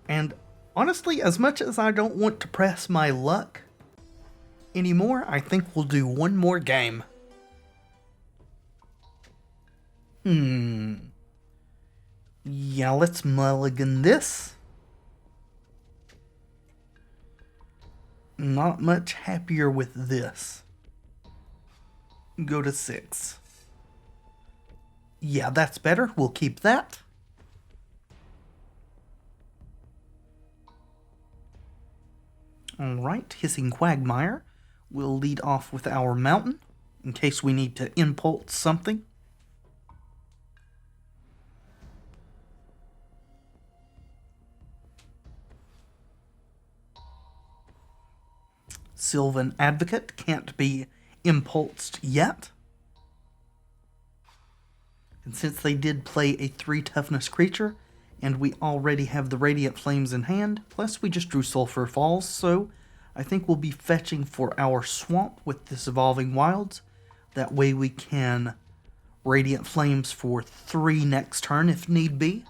Speaker 1: And honestly, as much as I don't want to press my luck anymore, I think we'll do one more game. Yeah, let's mulligan this. Not much happier with this. Go to 6. Yeah, that's better. We'll keep that. Alright, Hissing Quagmire. We'll lead off with our mountain, in case we need to impulse something. Sylvan Advocate can't be impulsed yet. And since they did play a 3 toughness creature, and we already have the Radiant Flames in hand, plus we just drew Sulfur Falls, so I think we'll be fetching for our swamp with this Evolving Wilds. That way we can Radiant Flames for 3 next turn if need be.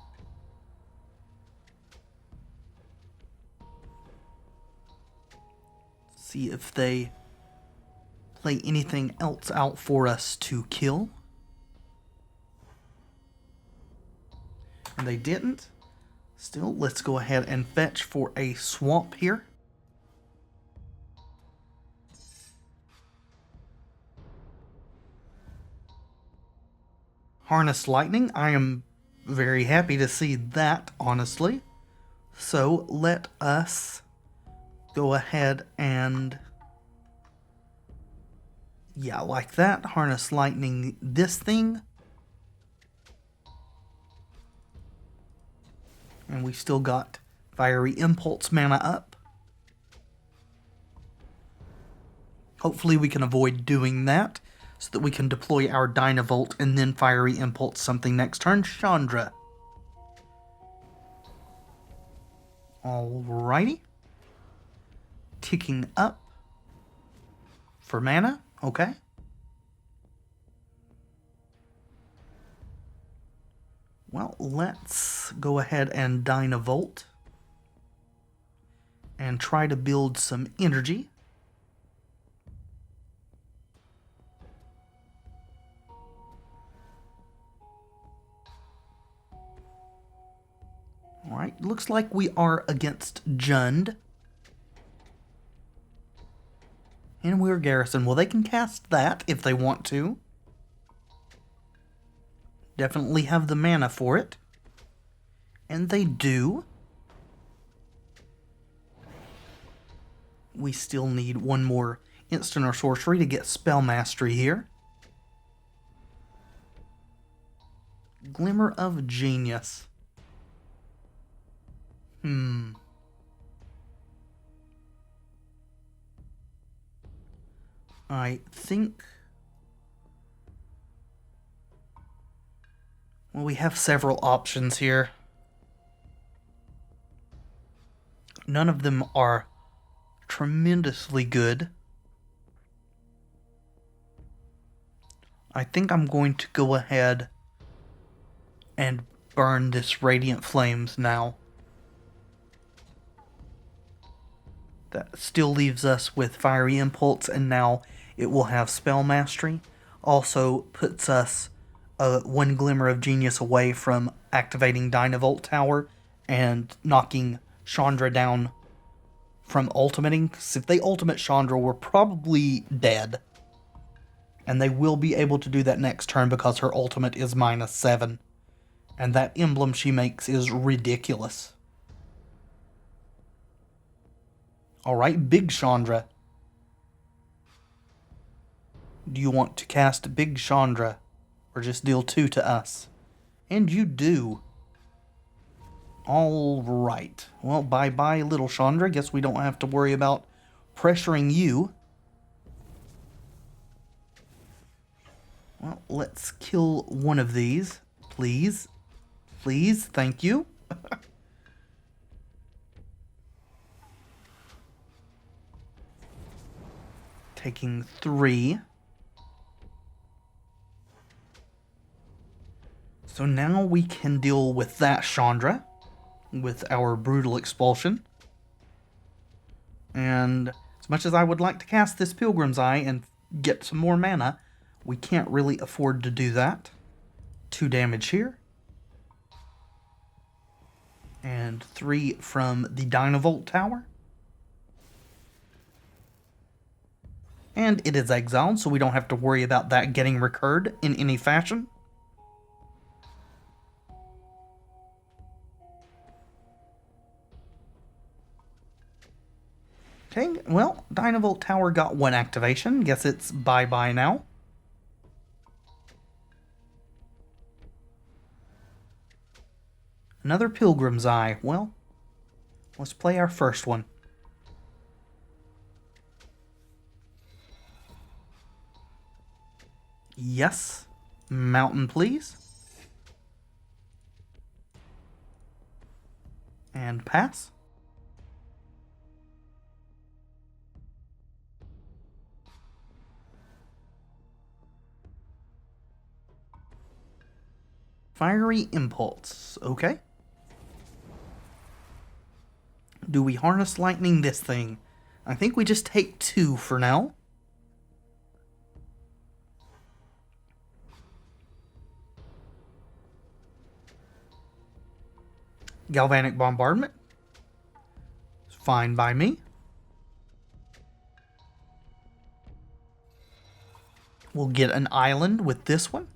Speaker 1: See if they play anything else out for us to kill. And they didn't. Still, let's go ahead and fetch for a swamp here. Harness Lightning, I am very happy to see that, honestly. So let us go ahead and, yeah, like that, Harness Lightning this thing. And we still got Fiery Impulse mana up. Hopefully we can avoid doing that, so that we can deploy our Dynavolt and then Fiery Impulse something next turn. Chandra. Alrighty. Ticking up for mana. Okay. Well, let's go ahead and Dynavolt and try to build some energy. Alright, looks like we are against Jund. And we're Garrison. Well, they can cast that if they want to. Definitely have the mana for it. And they do. We still need one more instant or sorcery to get spell mastery here. Glimmer of Genius. I think... well, we have several options here. None of them are tremendously good. I think I'm going to go ahead and burn this Radiant Flames now. That still leaves us with Fiery Impulse, and now it will have Spell Mastery. Also puts us 1 Glimmer of Genius away from activating Dynavolt Tower and knocking Chandra down from ultimating. Because if they ultimate Chandra, we're probably dead. And they will be able to do that next turn because her ultimate is -7. And that emblem she makes is ridiculous. Alright, Big Chandra. Do you want to cast Big Chandra? Or just deal 2 to us? And you do. Alright. Well, bye-bye, little Chandra. Guess we don't have to worry about pressuring you. Well, let's kill one of these. Please. Please, thank you. Taking 3. So now we can deal with that Chandra. with our Brutal Expulsion. And as much as I would like to cast this Pilgrim's Eye and get some more mana, we can't really afford to do that. 2 damage here. And 3 from the Dynavolt Tower. And it is exiled, so we don't have to worry about that getting recurred in any fashion. Okay, well, Dynavolt Tower got 1 activation. Guess it's bye-bye now. Another Pilgrim's Eye. Well, let's play our first one. Yes. Mountain, please. And pass. Fiery Impulse. Okay. Do we Harness Lightning this thing? I think we just take 2 for now. Galvanic Bombardment. It's fine by me. We'll get an island with this one.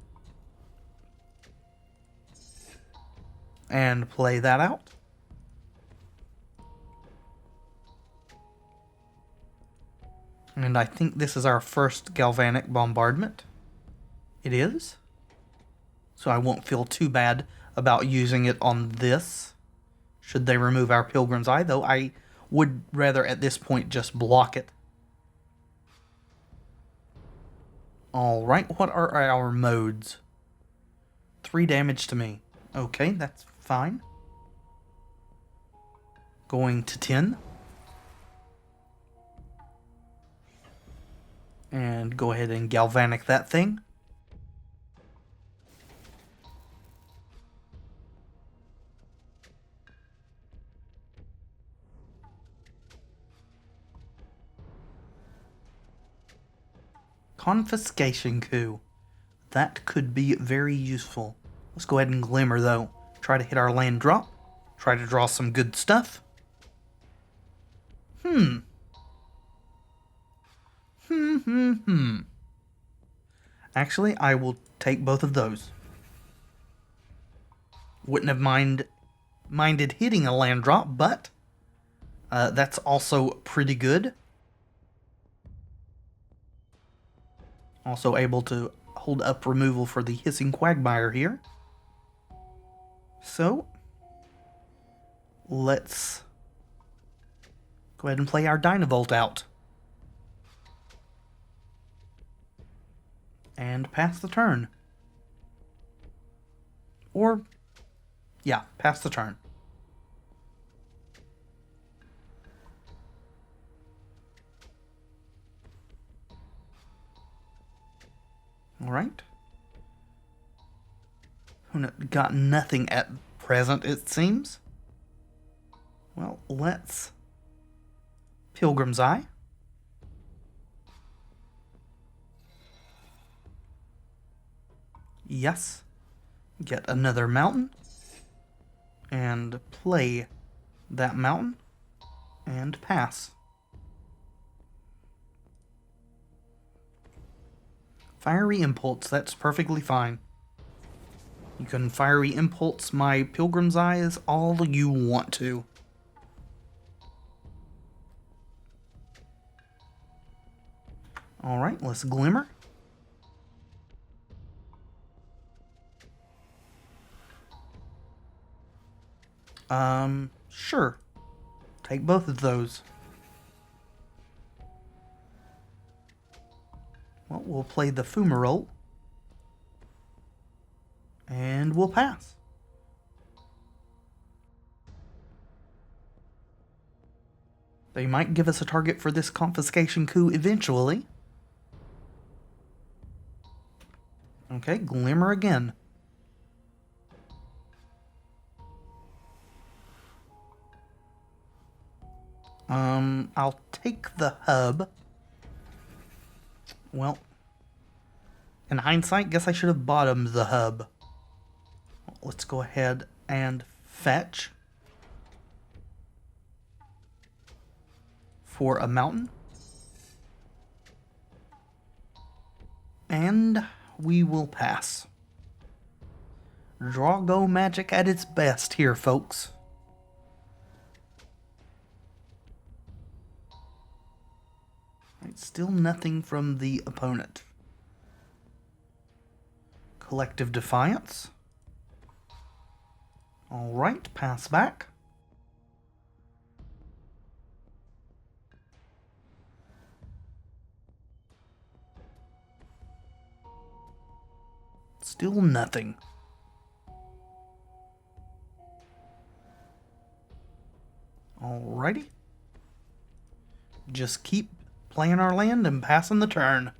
Speaker 1: And play that out. And I think this is our first Galvanic Bombardment. It is. So I won't feel too bad about using it on this. Should they remove our Pilgrim's Eye, though I would rather at this point just block it. Alright, what are our modes? 3 damage to me. Okay, that's fine. Going to 10. And go ahead and Galvanic that thing. Confiscation Coup. That could be very useful. Let's go ahead and Glimmer, though. Try to hit our land drop. Try to draw some good stuff. Actually, I will take both of those. Wouldn't have minded hitting a land drop, but that's also pretty good. Also able to hold up removal for the Hissing Quagmire here. So, let's go ahead and play our Dynavolt out. And pass the turn. Or, yeah, pass the turn. Alright. Got nothing at present, it seems. Well, let's Pilgrim's Eye. Yes. Get another mountain. And play that mountain. And pass. Fiery Impulse, that's perfectly fine. You can Fiery Impulse my Pilgrim's Eyes all you want to. Alright, let's Glimmer. Sure. Take both of those. Well, we'll play the Fumarole. And we'll pass. They might give us a target for this Confiscation Coup eventually. Okay, Glimmer again. I'll take the hub. Well, in hindsight, guess I should have bottomed the hub. Let's go ahead and fetch for a mountain. And we will pass. Draw go magic at its best here, folks. Right, still nothing from the opponent. Collective Defiance. Alright, pass back. Still nothing. Alrighty. Just keep playing our land and passing the turn.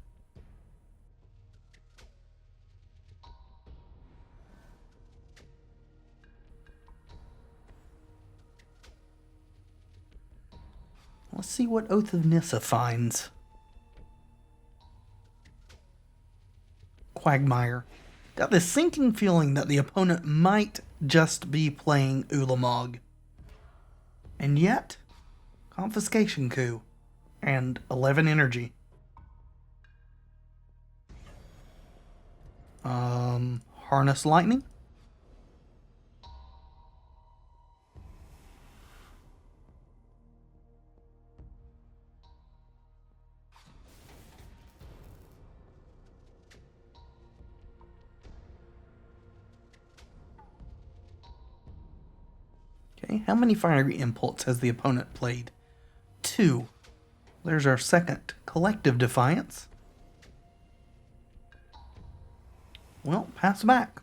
Speaker 1: Let's see what Oath of Nissa finds. Quagmire. Got this sinking feeling that the opponent might just be playing Ulamog. And yet, Confiscation Coup and 11 energy. Harness Lightning. Okay, how many Fiery Impulse has the opponent played? 2. There's our second Collective Defiance. Well, pass back.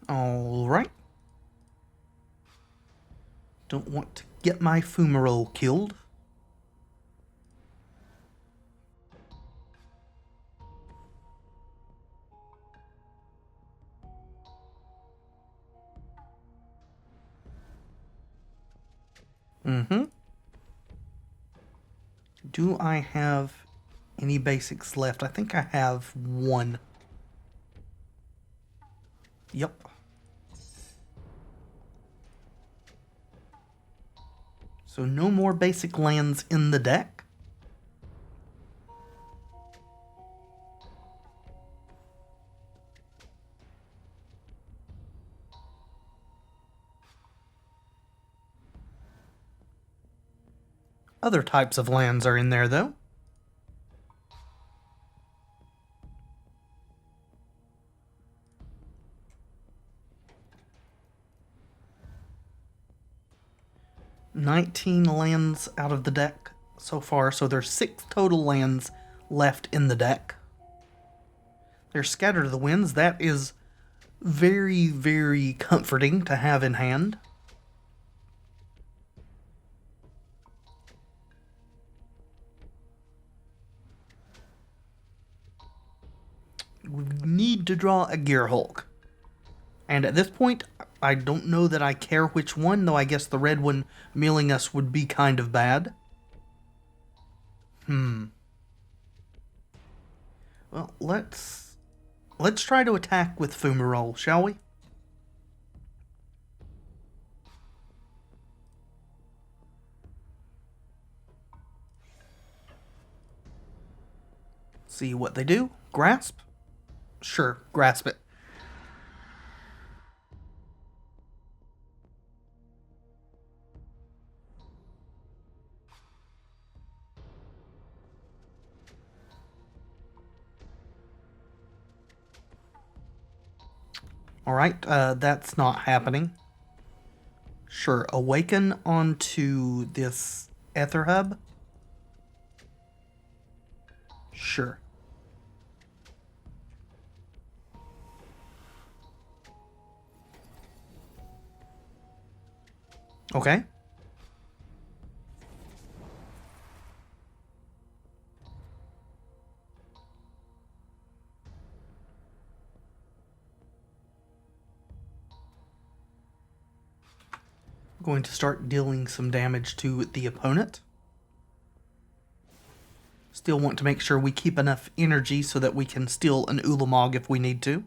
Speaker 1: Alright. Don't want to get my Fumarole killed. Do I have any basics left? I think I have one. Yep. So no more basic lands in the deck. Other types of lands are in there, though. $19 lands out of the deck so far, so there's 6 total lands left in the deck. They're scattered to the winds. That is very, very comforting to have in hand. We need to draw a Gearhulk. And at this point, I don't know that I care which one, though I guess the red one milling us would be kind of bad. Well, let's try to attack with Fumarole, shall we? See what they do. Grasp? Sure, grasp it. Alright, that's not happening. Sure, awaken onto this Aether Hub. Sure. Okay. Going to start dealing some damage to the opponent. Still want to make sure we keep enough energy so that we can steal an Ulamog if we need to.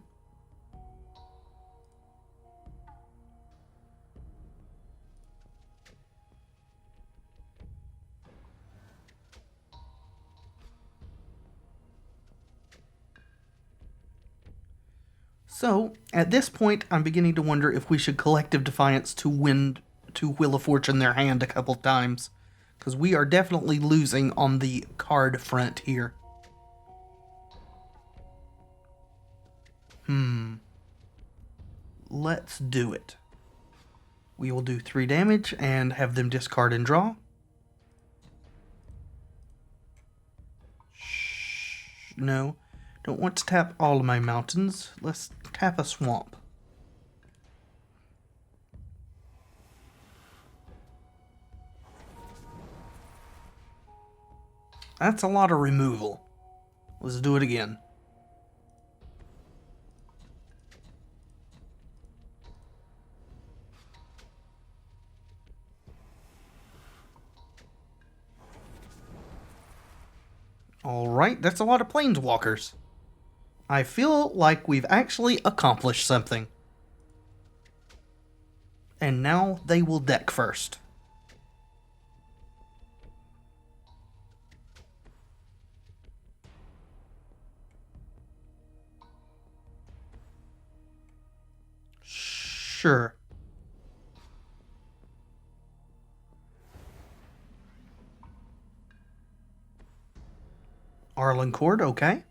Speaker 1: So, at this point, I'm beginning to wonder if we should Collective Defiance to Wheel of Fortune their hand a couple times. Because we are definitely losing on the card front here. Let's do it. We will do 3 damage and have them discard and draw. No, don't want to tap all of my mountains. Let's tap a swamp. That's a lot of removal. Let's do it again. Alright, that's a lot of Planeswalkers. I feel like we've actually accomplished something. And now they will deck first. Sure. Arlencord, okay.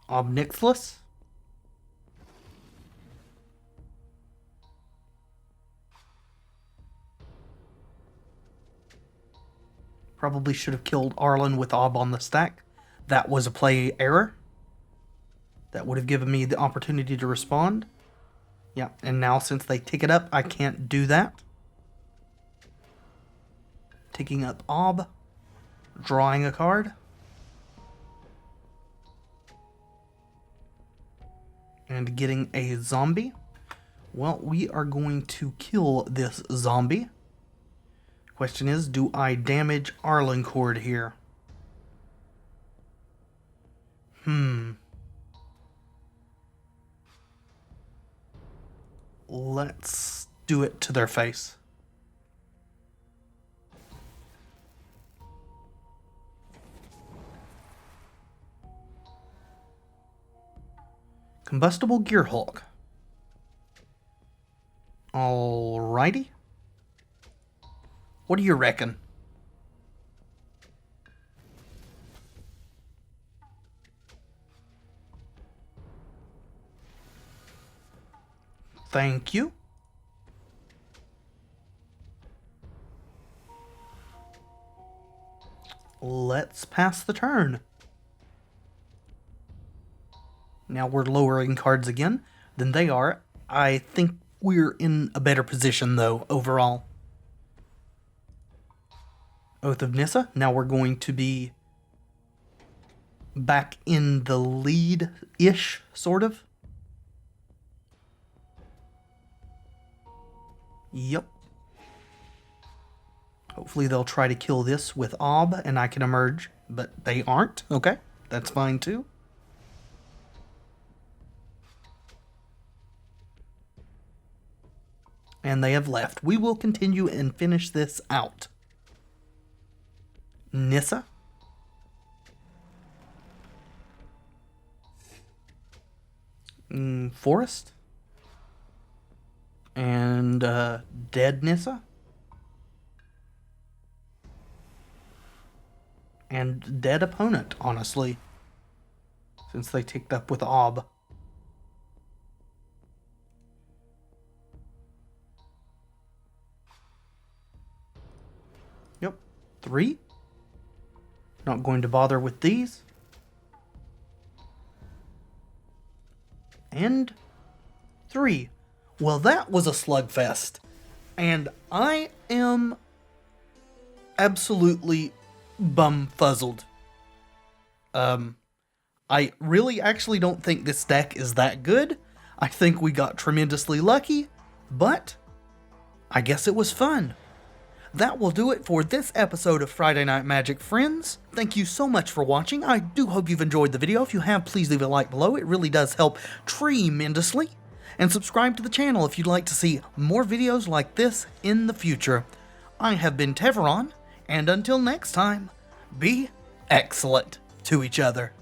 Speaker 1: Obnixless. Probably should have killed Arlen with Ob on the stack. That was a play error. That would have given me the opportunity to respond. Yeah, and now since they tick it up, I can't do that. Taking up Ob. Drawing a card. And getting a zombie. Well, we are going to kill this zombie. Question is, do I damage Arlencord here? Let's do it to their face. Combustible Gearhulk. Alrighty. What do you reckon? Thank you. Let's pass the turn. Now we're lowering cards again than they are. I think we're in a better position, though, overall. Oath of Nissa. Now we're going to be back in the lead-ish, sort of. Yep. Hopefully they'll try to kill this with Ob and I can emerge, but they aren't. Okay, that's fine too. And they have left. We will continue and finish this out. Nissa. Forest. And Dead Nissa. And dead opponent, honestly. Since they ticked up with Ob. Yep. 3. Not going to bother with these. And 3. Well, that was a slugfest. And I am absolutely bumfuzzled. I really actually don't think this deck is that good. I think we got tremendously lucky, but I guess it was fun. That will do it for this episode of Friday Night Magic, friends. Thank you so much for watching. I do hope you've enjoyed the video. If you have, please leave a like below. It really does help tremendously. And subscribe to the channel if you'd like to see more videos like this in the future. I have been Tevaron, and until next time, be excellent to each other.